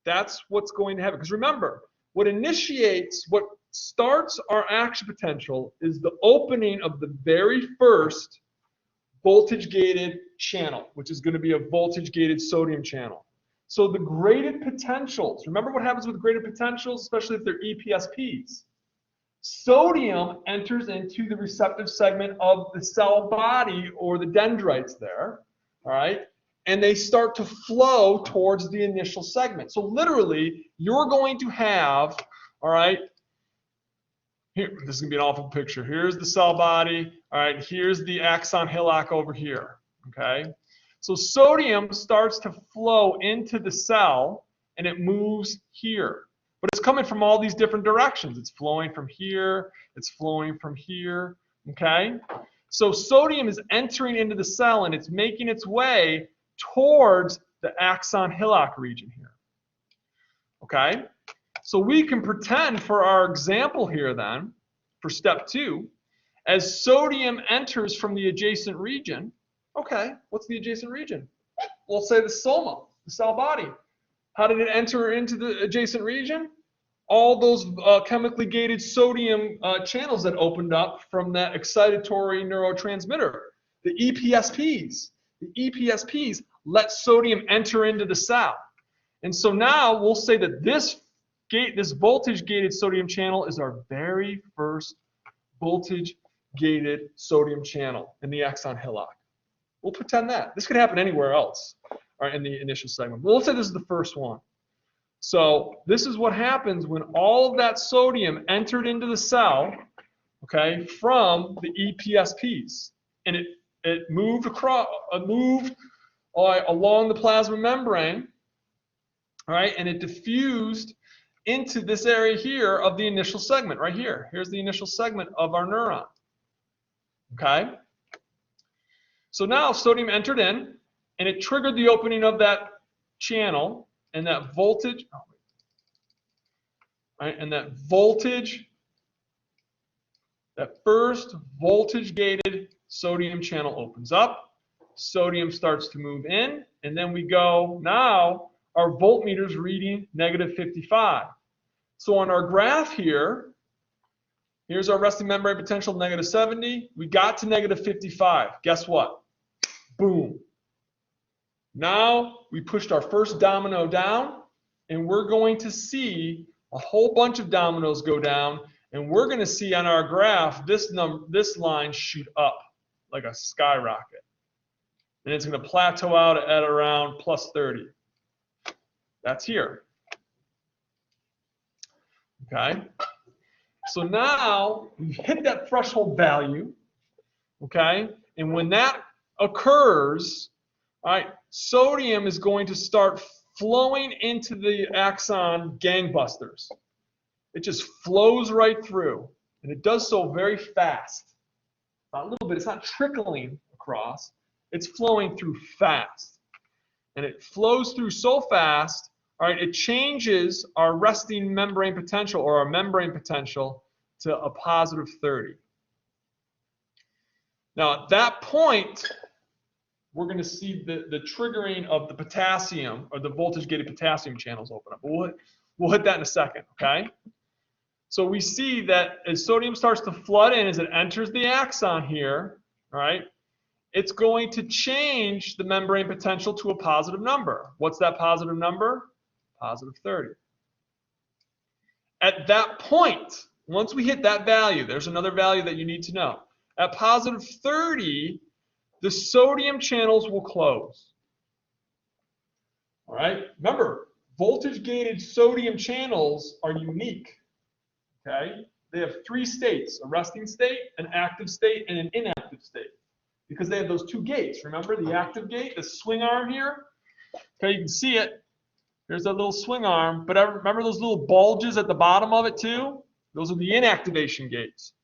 That's what's going to happen. Because remember, what starts our action potential is the opening of the very first voltage-gated channel, which is going to be a voltage-gated sodium channel. So the graded potentials, remember what happens with graded potentials, especially if they're EPSPs? Sodium enters into the receptive segment of the cell body or the dendrites there, all right? And they start to flow towards the initial segment. So literally, you're going to have, all right, here, this is going to be an awful picture. Here's the cell body, all right, here's the axon hillock over here, okay? So sodium starts to flow into the cell, and it moves here. But it's coming from all these different directions. It's flowing from here, it's flowing from here, okay? So sodium is entering into the cell, and it's making its way towards the axon hillock region here, okay? So we can pretend for our example here then, for step 2, as sodium enters from the adjacent region, okay, what's the adjacent region? We'll say the soma, the cell body. How did it enter into the adjacent region? All those chemically gated sodium channels that opened up from that excitatory neurotransmitter, the EPSPs. The EPSPs let sodium enter into the cell. And so now we'll say that this voltage-gated sodium channel is our very first voltage-gated sodium channel in the axon hillock. We'll pretend that. This could happen anywhere else, all right, in the initial segment. But we'll say this is the first one. So this is what happens when all of that sodium entered into the cell, okay, from the EPSPs, and it moved along the plasma membrane, all right, and it diffused into this area here of the initial segment right here. Here's the initial segment of our neuron, okay? So now sodium entered in, and it triggered the opening of that channel, and that voltage, right, and that first voltage-gated sodium channel opens up. Sodium starts to move in, and then we go, now our voltmeter's reading -55. So on our graph here, here's our resting membrane potential, -70. We got to -55. Guess what? Boom. Now we pushed our first domino down, and we're going to see a whole bunch of dominoes go down, and we're going to see on our graph this line shoot up like a skyrocket. And it's going to plateau out at around +30. That's here. Okay? So now we hit that threshold value, okay? And when that occurs, all right, sodium is going to start flowing into the axon gangbusters. It just flows right through, and it does so very fast. Not a little bit, it's not trickling across, it's flowing through fast. And it flows through so fast, all right, it changes our resting membrane potential, or our membrane potential, to a +30. Now at that point, we're going to see the triggering of the potassium, or the voltage-gated potassium channels open up. We'll hit that in a second, okay? So we see that as sodium starts to flood in, as it enters the axon here, all right, it's going to change the membrane potential to a positive number. What's that positive number? +30. At that point, once we hit that value, there's another value that you need to know. At +30, the sodium channels will close. All right? Remember, voltage-gated sodium channels are unique. Okay? They have 3 states: a resting state, an active state, and an inactive state. Because they have those 2 gates. Remember the active gate, the swing arm here? Okay, you can see it. There's that little swing arm. But remember those little bulges at the bottom of it too? Those are the inactivation gates.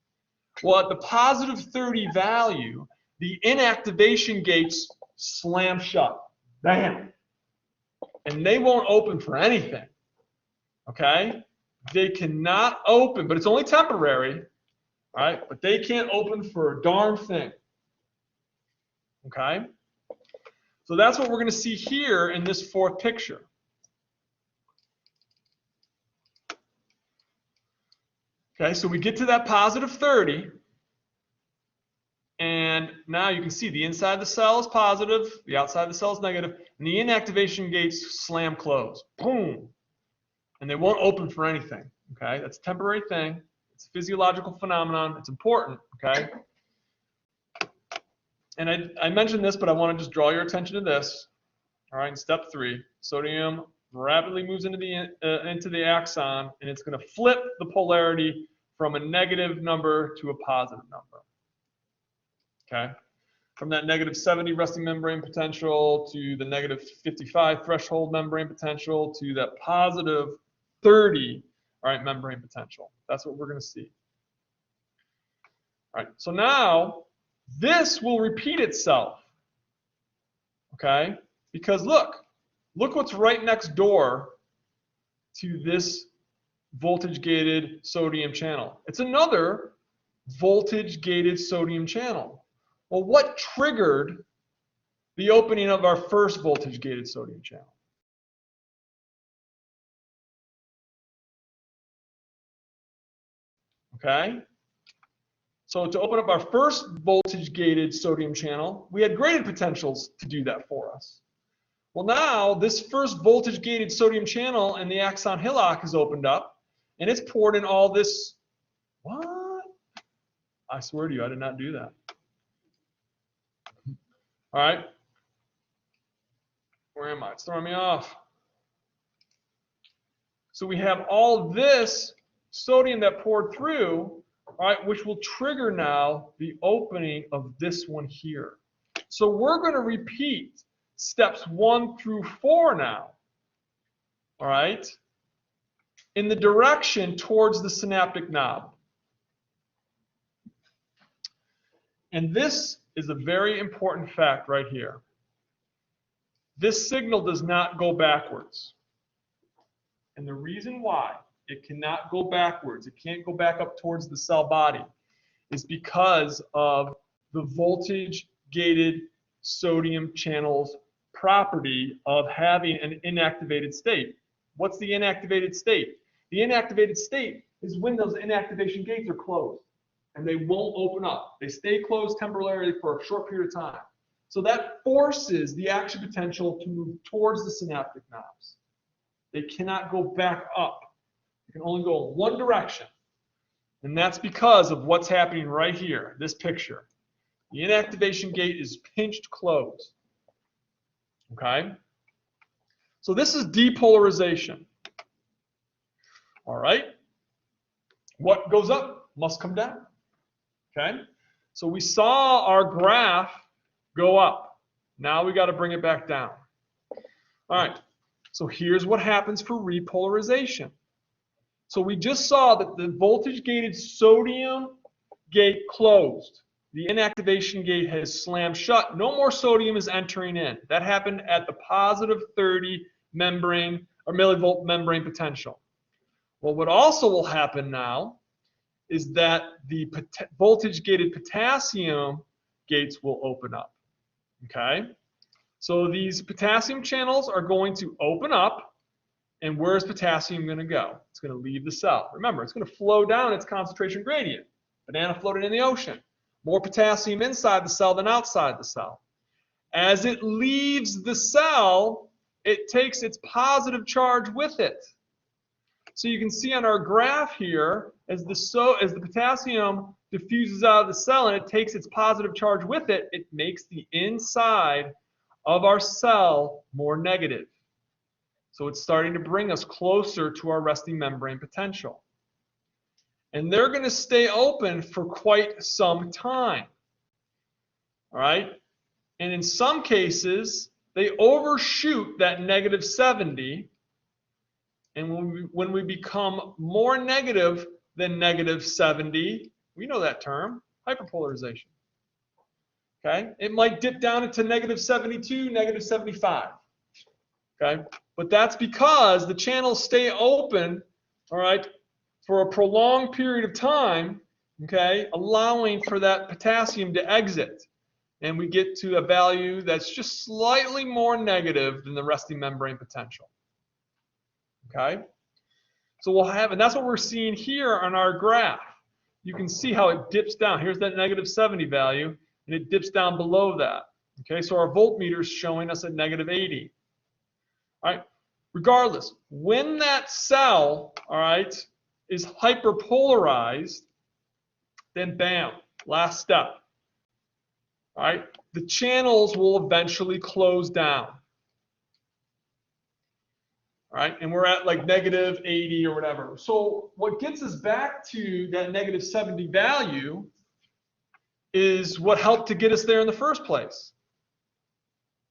Well, at the +30 value, the inactivation gates slam shut. Bam! And they won't open for anything. Okay? They cannot open, but it's only temporary. All right? But they can't open for a darn thing. Okay? So that's what we're going to see here in this 4th picture. Okay, so we get to that positive 30, and now you can see the inside of the cell is positive, the outside of the cell is negative, and the inactivation gates slam close. Boom! And they won't open for anything. Okay, that's a temporary thing. It's a physiological phenomenon. It's important. Okay. And I mentioned this, but I want to just draw your attention to this. All right, in step 3, sodium rapidly moves into the axon, and it's going to flip the polarity from a negative number to a positive number. Okay, from that negative 70 resting membrane potential to the negative 55 threshold membrane potential to that positive 30, all right, membrane potential. That's what we're going to see. All right, so now this will repeat itself. Okay, because look what's right next door to this voltage-gated sodium channel. It's another voltage-gated sodium channel. Well, what triggered the opening of our first voltage-gated sodium channel? Okay, so to open up our first voltage-gated sodium channel, we had graded potentials to do that for us. Well, now this first voltage-gated sodium channel in the axon hillock is opened up, and it's poured in all this. What? I swear to you, I did not do that. All right. Where am I? It's throwing me off. So we have all this sodium that poured through, all right, which will trigger now the opening of this one here. So we're going to repeat steps 1 through 4 now, all right, in the direction towards the synaptic knob. And this is a very important fact right here. This signal does not go backwards. And the reason why it cannot go backwards, it can't go back up towards the cell body, is because of the voltage-gated sodium channel's property of having an inactivated state. What's the inactivated state? The inactivated state is when those inactivation gates are closed and they won't open up. They stay closed temporarily for a short period of time. So that forces the action potential to move towards the synaptic knobs. They cannot go back up. They can only go in one direction. And that's because of what's happening right here, this picture. The inactivation gate is pinched closed. Okay? So this is depolarization. All right? What goes up must come down. Okay? So we saw our graph go up. Now we got to bring it back down. All right. So here's what happens for repolarization. So we just saw that the voltage-gated sodium gate closed. The inactivation gate has slammed shut. No more sodium is entering in. That happened at the positive 30 membrane or millivolt membrane potential. Well, what also will happen now is that the voltage-gated potassium gates will open up. Okay? So these potassium channels are going to open up, and where is potassium going to go? It's going to leave the cell. Remember, it's going to flow down its concentration gradient. Banana floated in the ocean. More potassium inside the cell than outside the cell. As it leaves the cell, it takes its positive charge with it. So you can see on our graph here, as the potassium diffuses out of the cell and it takes its positive charge with it, it makes the inside of our cell more negative. So it's starting to bring us closer to our resting membrane potential. And they're going to stay open for quite some time. All right? And in some cases, they overshoot that negative 70. And when we become more negative than negative 70, we know that term, hyperpolarization. Okay? It might dip down into negative 72, negative 75. Okay? But that's because the channels stay open, all right, for a prolonged period of time, okay, allowing for that potassium to exit. And we get to a value that's just slightly more negative than the resting membrane potential. Okay? So we'll have, and that's what we're seeing here on our graph. You can see how it dips down. Here's that -70 value, and it dips down below that. Okay, so our voltmeter is showing us at -80. All right, regardless, when that cell, all right, is hyperpolarized, then bam, last step. All right, the channels will eventually close down. All right, and we're at like -80 or whatever. So what gets us back to that -70 value is what helped to get us there in the first place.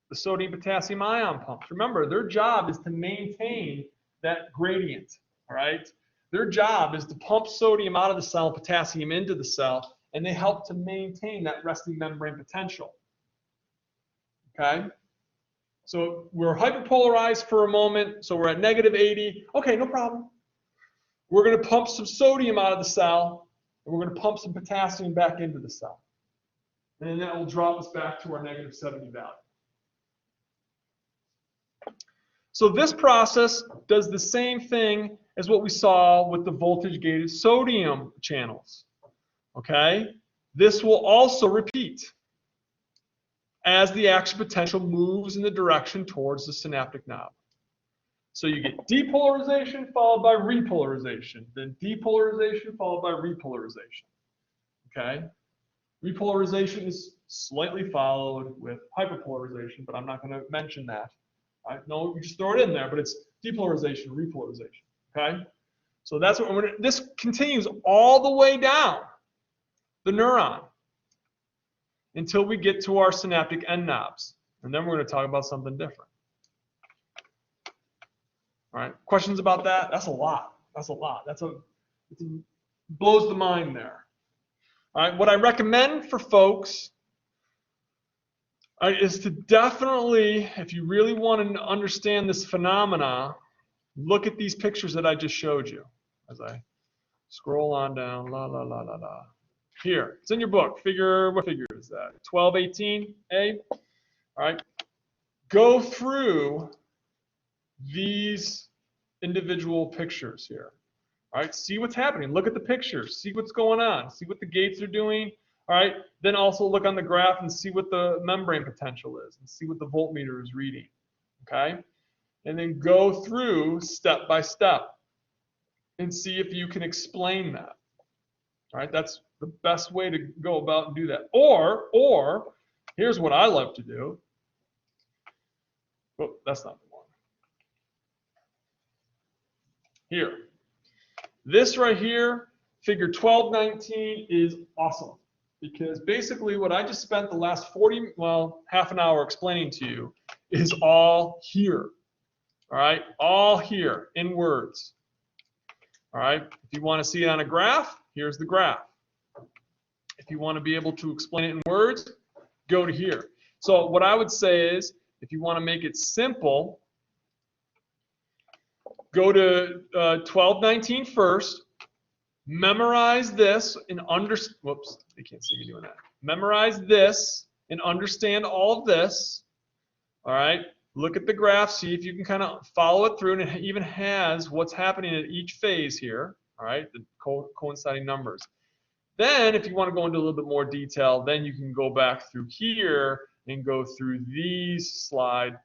The sodium-potassium ion pumps. Remember, their job is to maintain that gradient, all right? Their job is to pump sodium out of the cell, potassium into the cell, and they help to maintain that resting membrane potential, okay? So we're hyperpolarized for a moment, so we're at -80. Okay, no problem. We're going to pump some sodium out of the cell, and we're going to pump some potassium back into the cell. And then that will drop us back to our -70 value. So this process does the same thing as what we saw with the voltage-gated sodium channels. Okay? This will also repeat as the action potential moves in the direction towards the synaptic knob. So you get depolarization followed by repolarization, then depolarization followed by repolarization. Okay? Repolarization is slightly followed with hyperpolarization, but I'm not going to mention that. No, you just throw it in there, but it's depolarization, repolarization. Okay? So that's what this continues all the way down the neuron until we get to our synaptic end knobs. And then we're going to talk about something different. All right, questions about that? That's a lot. That's a lot. It blows the mind there. All right, what I recommend for folks is to definitely, if you really want to understand this phenomena, look at these pictures that I just showed you. As I scroll on down, Here, it's in your book. What figure is that? 1218A. All right. Go through these individual pictures here. All right. See what's happening. Look at the pictures. See what's going on. See what the gates are doing. All right. Then also look on the graph and see what the membrane potential is and see what the voltmeter is reading. Okay. And then go through step by step and see if you can explain that. All right. That's the best way to go about and do that. Or here's what I love to do. Oh, that's not the one. Here. This right here, figure 1219, is awesome. Because basically what I just spent the last half an hour explaining to you is all here. All right, all here in words. All right, if you want to see it on a graph, here's the graph. If you want to be able to explain it in words, go to here. So what I would say is, if you want to make it simple, go to 1219 first. Memorize this and whoops, they can't see me doing that. Memorize this and understand all of this. All right. Look at the graph, see if you can kind of follow it through, and it even has what's happening at each phase here. All right, the coinciding numbers. Then, if you want to go into a little bit more detail, then you can go back through here and go through these slides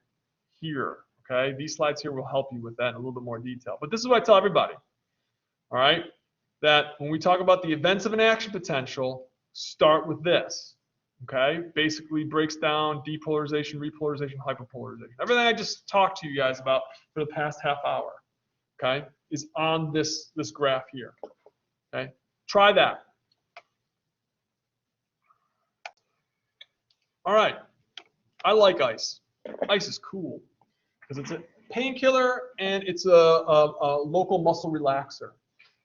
here. Okay, these slides here will help you with that in a little bit more detail. But this is what I tell everybody. All right. That when we talk about the events of an action potential, start with this, okay? Basically breaks down depolarization, repolarization, hyperpolarization. Everything I just talked to you guys about for the past half hour, okay, is on this graph here, okay? Try that. All right, I like ice. Ice is cool because it's a painkiller and it's a local muscle relaxer.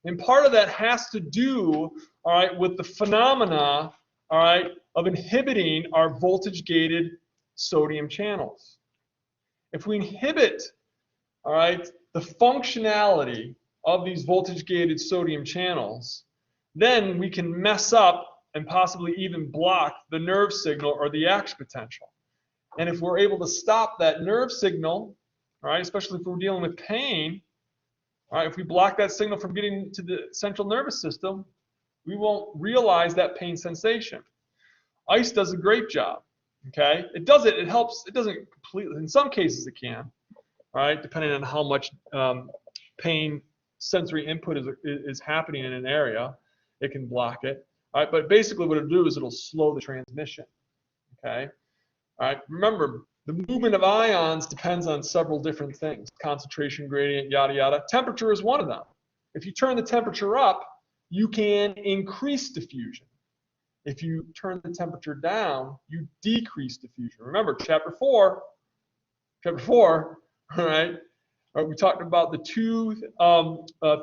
And part of that has to do, all right, with the phenomena, all right, of inhibiting our voltage-gated sodium channels. If we inhibit, all right, the functionality of these voltage-gated sodium channels, then we can mess up and possibly even block the nerve signal or the action potential. And if we're able to stop that nerve signal, all right, especially if we're dealing with pain, All right, if we block that signal from getting to the central nervous system, we won't realize that pain sensation. Ice does a great job. Okay, it helps. It doesn't completely. In some cases, it can. All right, depending on how much pain sensory input is happening in an area, it can block it. All right, but basically what it'll do is it'll slow the transmission. Okay, all right. Remember, the movement of ions depends on several different things: concentration gradient, yada yada. Temperature is one of them. If you turn the temperature up, you can increase diffusion. If you turn the temperature down, you decrease diffusion. Remember, chapter 4, all right, we talked about the two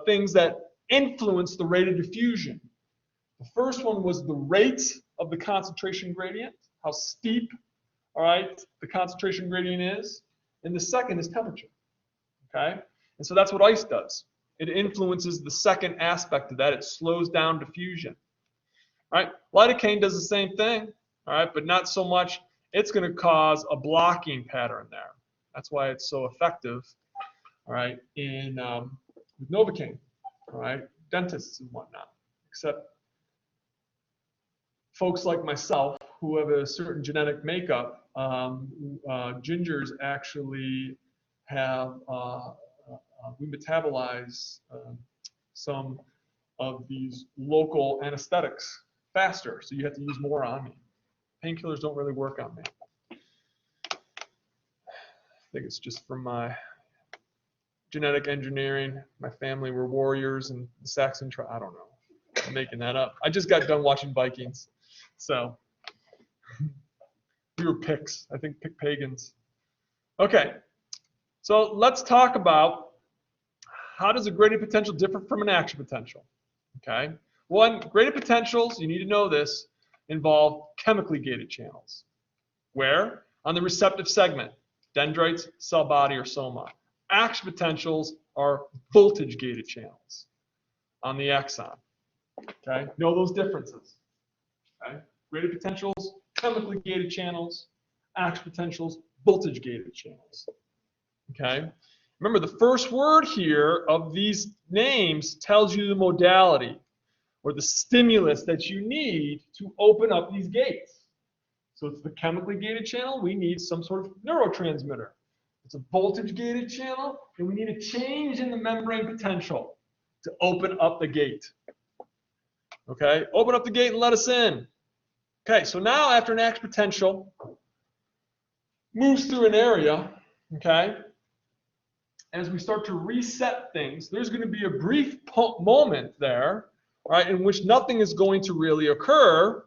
things that influence the rate of diffusion. The first one was the rate of the concentration gradient, how steep, all right, the concentration gradient is. And the second is temperature, okay? And so that's what ice does. It influences the second aspect of that. It slows down diffusion. All right, lidocaine does the same thing, all right, but not so much. It's going to cause a blocking pattern there. That's why it's so effective, all right, in with Novocaine, all right, dentists and whatnot. Except folks like myself who have a certain genetic makeup, gingers actually have we metabolize some of these local anesthetics faster, so you have to use more on me. Painkillers don't really work on me. I think it's just from my genetic engineering. My family were warriors and the Saxon tribe. I don't know. I'm making that up. I just got done watching Vikings, so we were Picts. I think Pict pagans. Okay, so let's talk about how does a gradient potential differ from an action potential. Okay. One, gradient potentials, you need to know this, involve chemically gated channels. Where? On the receptive segment, dendrites, cell body, or soma. Action potentials are voltage gated channels on the axon. Okay, know those differences. Okay, gradient potentials, chemically gated channels. Action potentials, voltage gated channels. Okay, remember the first word here of these names tells you the modality or the stimulus that you need to open up these gates. So it's the chemically gated channel. We need some sort of neurotransmitter. It's a voltage gated channel, and we need a change in the membrane potential to open up the gate. Okay, open up the gate and let us in. Okay, so now after an action potential moves through an area, okay, as we start to reset things, there's going to be a brief moment there, right, in which nothing is going to really occur,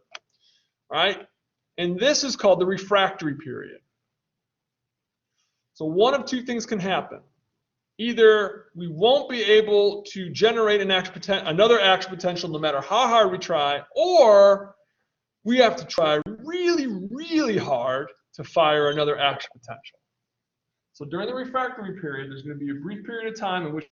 right? And this is called the refractory period. So one of two things can happen. Either we won't be able to generate another action potential no matter how hard we try, or we have to try really, really hard to fire another action potential. So during the refractory period, there's going to be a brief period of time in which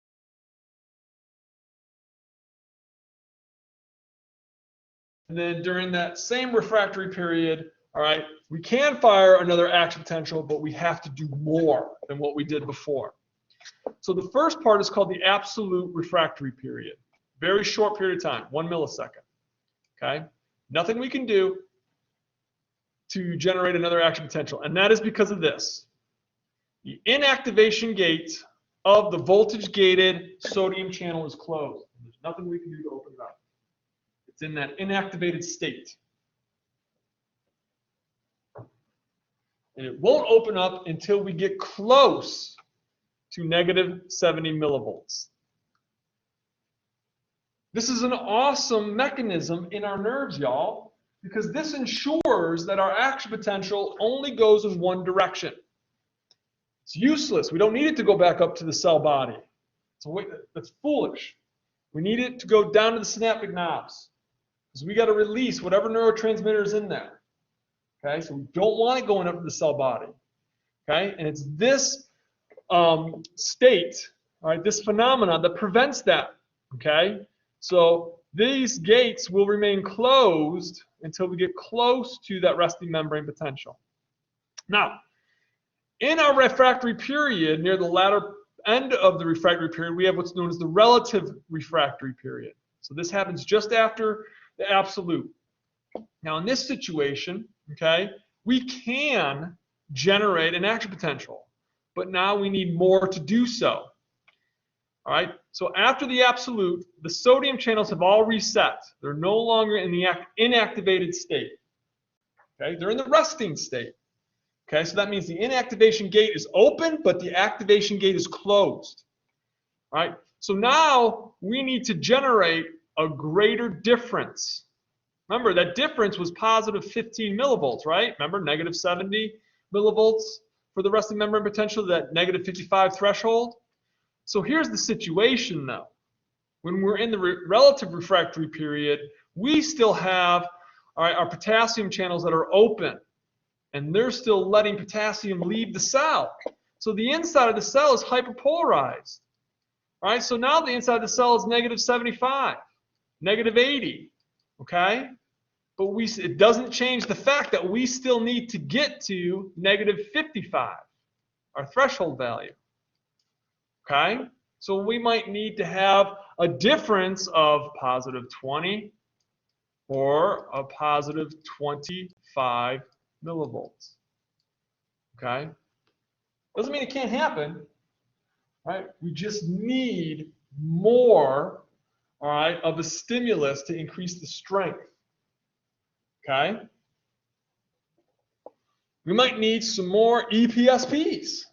and then during that same refractory period, all right, we can fire another action potential, but we have to do more than what we did before. So the first part is called the absolute refractory period. Very short period of time, 1 millisecond. Okay? Nothing we can do to generate another action potential. And that is because of this. The inactivation gate of the voltage-gated sodium channel is closed. There's nothing we can do to open it up. It's in that inactivated state. And it won't open up until we get close to negative 70 millivolts. This is an awesome mechanism in our nerves, y'all, because this ensures that our action potential only goes in one direction. It's useless. We don't need it to go back up to the cell body. That's foolish. We need it to go down to the synaptic knobs, because we got to release whatever neurotransmitter is in there. Okay, so we don't want it going up to the cell body. Okay, and it's this state, all right, this phenomenon that prevents that. Okay, so these gates will remain closed until we get close to that resting membrane potential. Now, in our refractory period, near the latter end of the refractory period, we have what's known as the relative refractory period. So this happens just after the absolute. Now in this situation, okay, we can generate an action potential, but now we need more to do so. All right, so after the absolute, the sodium channels have all reset. They're no longer in the inactivated state. Okay, they're in the resting state. Okay, so that means the inactivation gate is open, but the activation gate is closed. All right, so now we need to generate a greater difference. Remember, that difference was positive 15 millivolts, right? Remember, negative 70 millivolts for the resting membrane potential, that negative 55 threshold. So here's the situation, though. When we're in the relative refractory period, we still have our potassium channels that are open, and they're still letting potassium leave the cell. So the inside of the cell is hyperpolarized. All right, so now the inside of the cell is negative 75, negative 80, okay? But it doesn't change the fact that we still need to get to negative 55, our threshold value, okay? So we might need to have a difference of positive 20 or a positive 25 millivolts, okay? Doesn't mean it can't happen, right? We just need more, all right, of a stimulus to increase the strength, okay? We might need some more EPSPs.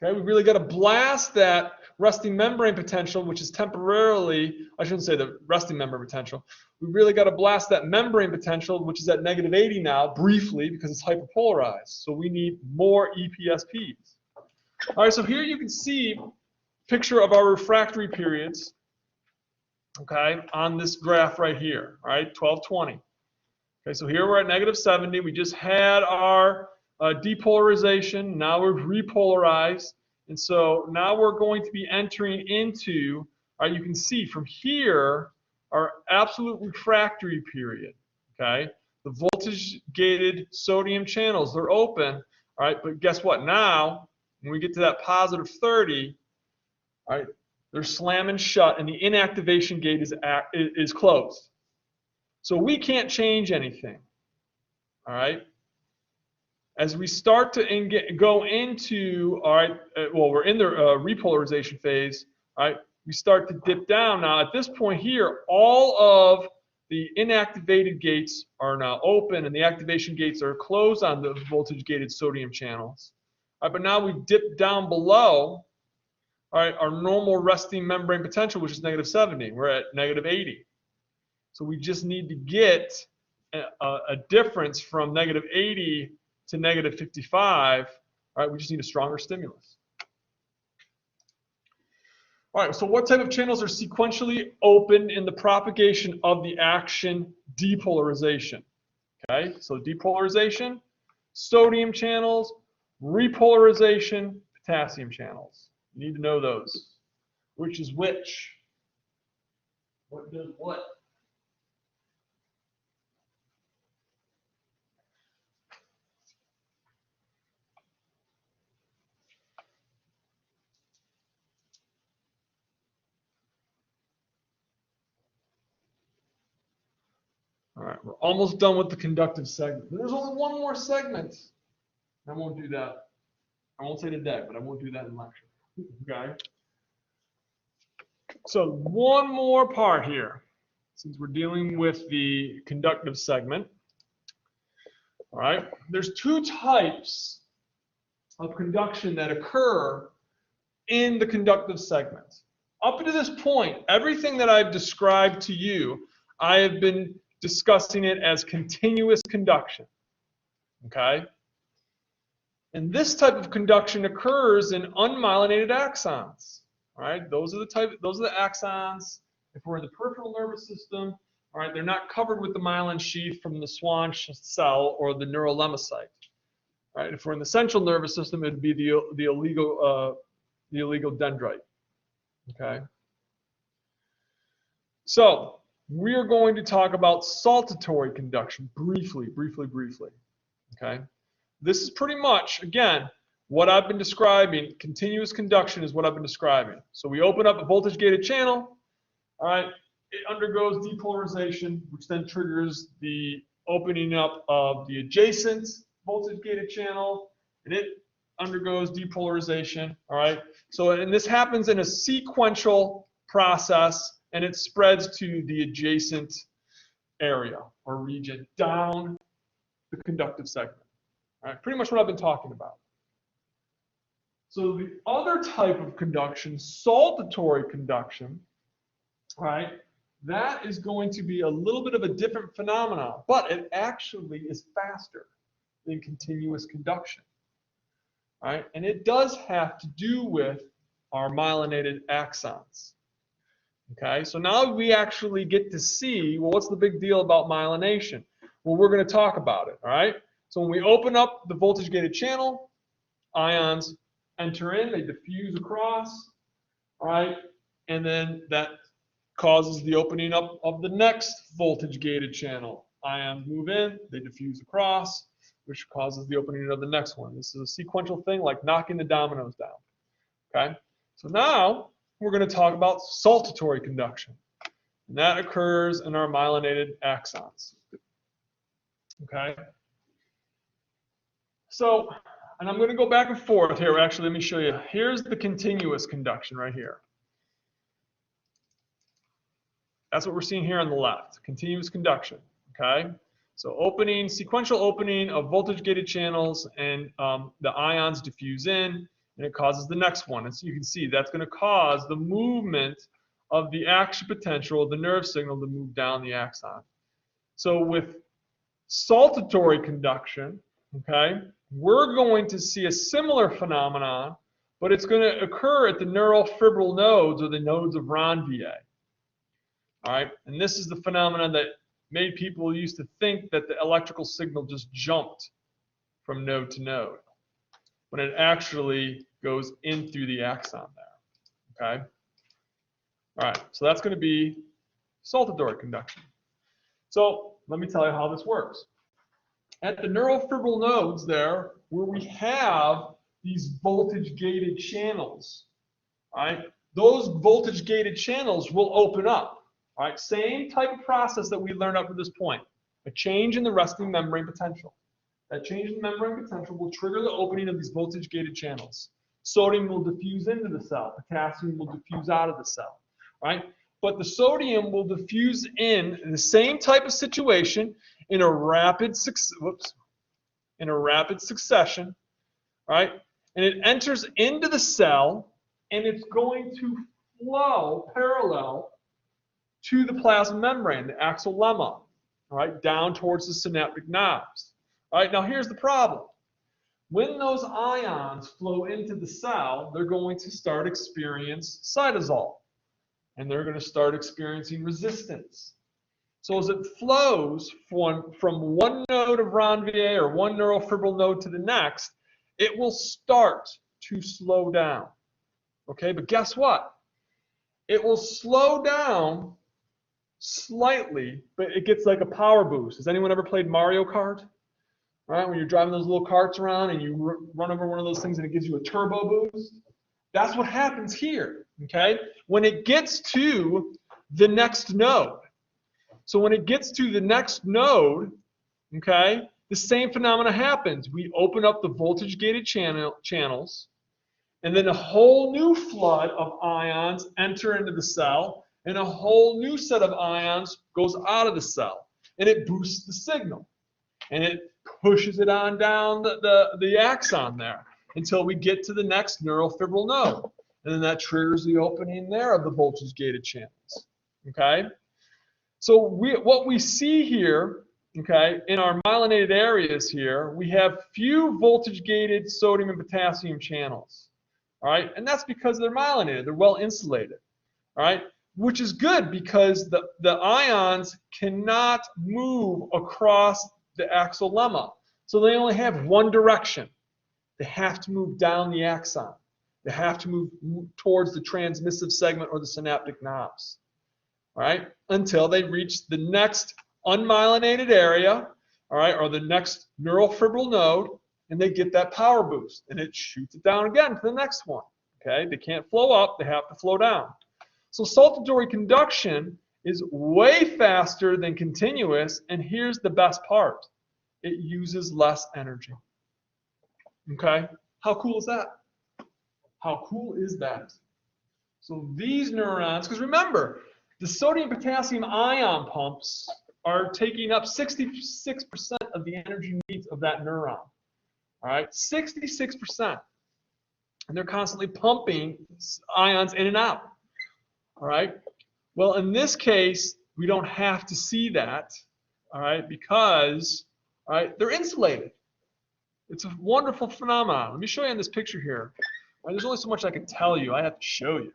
Okay, we really got to blast that resting membrane potential, which is temporarily, I shouldn't say the resting membrane potential. We really got to blast that membrane potential, which is at negative 80 now, briefly, because it's hyperpolarized. So we need more EPSPs. All right, so here you can see a picture of our refractory periods, okay, on this graph right here, all right, 1220. Okay, so here we're at negative 70. We just had our depolarization. Now we're repolarized. And so now we're going to be entering into, you can see from here, our absolute refractory period. Okay, the voltage-gated sodium channels, they're open. All right, but guess what? Now, when we get to that positive 30, all right, they're slamming shut and the inactivation gate is closed. So we can't change anything. All right. As we start to go into, all right, well, we're in the repolarization phase, all right, we start to dip down. Now, at this point here, all of the inactivated gates are now open and the activation gates are closed on the voltage-gated sodium channels. All right, but now we dip down below, all right, our normal resting membrane potential, which is negative 70. We're at negative 80. So we just need to get a difference from negative 80 to negative 55. All right, we just need a stronger stimulus. All right, so what type of channels are sequentially open in the propagation of the action depolarization? Okay, so depolarization, sodium channels, repolarization, potassium channels. You need to know those. Which is which? What does what? All right, we're almost done with the conductive segment. There's only one more segment. I won't do that. I won't say today, but I won't do that in lecture. Okay? So one more part here, since we're dealing with the conductive segment. All right, there's two types of conduction that occur in the conductive segment. Up to this point, everything that I've described to you, I have been discussing it as continuous conduction. Okay? And this type of conduction occurs in unmyelinated axons. All right, those are the axons. If we're in the peripheral nervous system, all right, they're not covered with the myelin sheath from the Schwann cell or the neurolemmacyte. All right, if we're in the central nervous system, it'd be the oligodendrite. Okay. So we're going to talk about saltatory conduction briefly. Okay. This is pretty much, again, what I've been describing, continuous conduction is what I've been describing. So we open up a voltage-gated channel, all right, it undergoes depolarization, which then triggers the opening up of the adjacent voltage-gated channel, and it undergoes depolarization, all right? So, and this happens in a sequential process, and it spreads to the adjacent area or region down the conductive segment, all right? Pretty much what I've been talking about. So the other type of conduction, saltatory conduction, right? That is going to be a little bit of a different phenomenon, but it actually is faster than continuous conduction, right? And it does have to do with our myelinated axons. Okay, so now we actually get to see, well, what's the big deal about myelination? Well, we're going to talk about it, all right? So when we open up the voltage-gated channel, ions enter in, they diffuse across, all right? And then that causes the opening up of the next voltage-gated channel. Ions move in, they diffuse across, which causes the opening of the next one. This is a sequential thing, like knocking the dominoes down, okay? So now we're going to talk about saltatory conduction, and that occurs in our myelinated axons, okay? So, and I'm going to go back and forth here. Actually, let me show you. Here's the continuous conduction right here. That's what we're seeing here on the left, continuous conduction, okay? So opening, sequential opening of voltage-gated channels, and the ions diffuse in, and it causes the next one. And so you can see that's going to cause the movement of the action potential of the nerve signal to move down the axon. So with saltatory conduction, okay, we're going to see a similar phenomenon, but it's going to occur at the neural fibril nodes, or the nodes of Ranvier. All right, and this is the phenomenon that made people used to think that the electrical signal just jumped from node to node, when it actually goes in through the axon there, okay? All right, so that's going to be saltatory conduction. So let me tell you how this works. At the neural fibril nodes there, where we have these voltage-gated channels, all right, those voltage-gated channels will open up. All right, same type of process that we learned up to this point, a change in the resting membrane potential. That change in the membrane potential will trigger the opening of these voltage-gated channels. Sodium will diffuse into the cell. Potassium will diffuse out of the cell, right? But the sodium will diffuse in the same type of situation in a rapid succession, right? And it enters into the cell, and it's going to flow parallel to the plasma membrane, the axonal lemma, all right, down towards the synaptic knobs. All right, now here's the problem. When those ions flow into the cell, they're going to start experience cytosol, and they're going to start experiencing resistance. So as it flows from one node of Ranvier, or one neural fibril node, to the next, it will start to slow down. Okay, but guess what? It will slow down slightly, but it gets like a power boost. Has anyone ever played Mario Kart? Right, when you're driving those little carts around and you run over one of those things and it gives you a turbo boost? That's what happens here, okay? When it gets to the next node. So when it gets to the next node, okay, the same phenomena happens. We open up the voltage-gated channels, and then a whole new flood of ions enter into the cell, and a whole new set of ions goes out of the cell, and it boosts the signal, and it pushes it on down the axon there until we get to the next neural fibril node, and then that triggers the opening there of the voltage-gated channels, okay? So what we see here, okay, in our myelinated areas here, we have few voltage-gated sodium and potassium channels, all right? And that's because they're myelinated, they're well insulated, all right? Which is good because the ions cannot move across the axonal lemma. So they only have one direction. They have to move down the axon. They have to move towards the transmissive segment or the synaptic knobs, all right, until they reach the next unmyelinated area, all right, or the next neural fibril node, and they get that power boost, and it shoots it down again to the next one. Okay, they can't flow up, they have to flow down. So saltatory conduction is way faster than continuous, and here's the best part. It uses less energy. Okay, how cool is that? How cool is that? So these neurons, because remember, the sodium-potassium ion pumps are taking up 66% of the energy needs of that neuron. All right, 66%. And they're constantly pumping ions in and out. All right. Well, in this case, we don't have to see that. All right, because all right, they're insulated. It's a wonderful phenomenon. Let me show you in this picture here. All right, there's only so much I can tell you. I have to show you.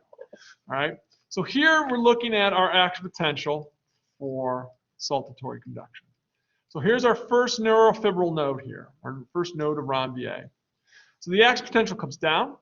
All right. So here we're looking at our action potential for saltatory conduction. So here's our first neurofibril node here, our first node of Ranvier. So the action potential comes down.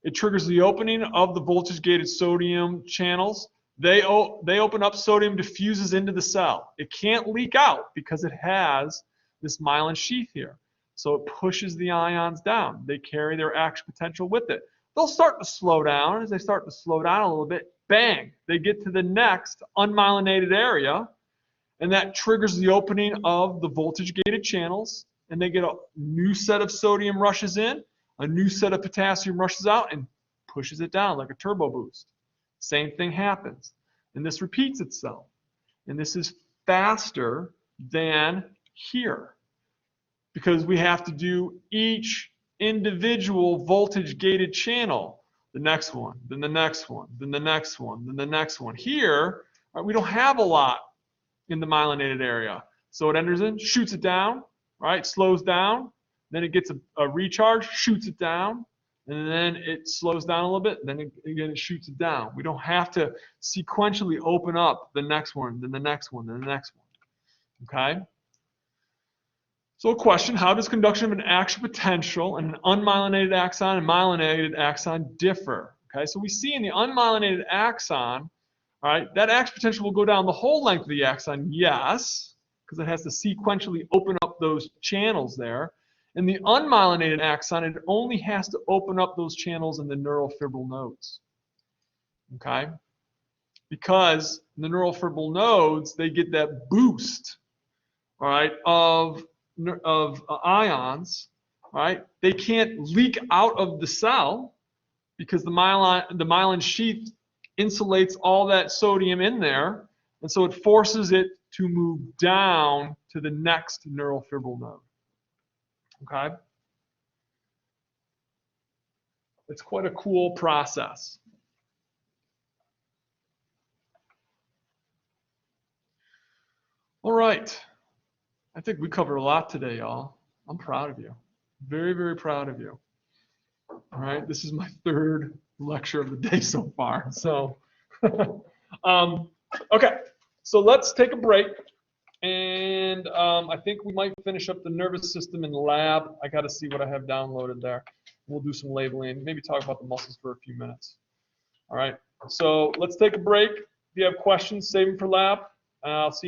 It triggers the opening of the voltage-gated sodium channels. They open up, sodium diffuses into the cell. It can't leak out because it has this myelin sheath here. So it pushes the ions down. They carry their action potential with it. They'll start to slow down. As they start to slow down a little bit, bang, they get to the next unmyelinated area, and that triggers the opening of the voltage-gated channels, and they get a new set of sodium rushes in, a new set of potassium rushes out and pushes it down like a turbo boost. Same thing happens. And this repeats itself. And this is faster than here because we have to do each individual voltage-gated channel. The next one, then the next one, then the next one, then the next one. Here, we don't have a lot in the myelinated area. So it enters in, shoots it down, right? Slows down. Then it gets a recharge, shoots it down, and then it slows down a little bit, then again it shoots it down. We don't have to sequentially open up the next one, then the next one, then the next one. Okay? So a question, how does conduction of an action potential and an unmyelinated axon and myelinated axon differ? Okay, so we see in the unmyelinated axon, all right, that action potential will go down the whole length of the axon, yes, because it has to sequentially open up those channels there. In the unmyelinated axon, it only has to open up those channels in the neurofibril nodes. Okay? Because in the neurofibril nodes, they get that boost, all right, of ions, all right? They can't leak out of the cell because the myelin sheath insulates all that sodium in there, and so it forces it to move down to the next neurofibril node. Okay? It's quite a cool process. All right. I think we covered a lot today, y'all. I'm proud of you. Very, very proud of you. All right. This is my third lecture of the day so far. So, okay. So let's take a break. And I think we might finish up the nervous system in the lab. I got to see what I have downloaded there. We'll do some labeling, maybe talk about the muscles for a few minutes. All right. So let's take a break. If you have questions, save them for lab. I'll see you.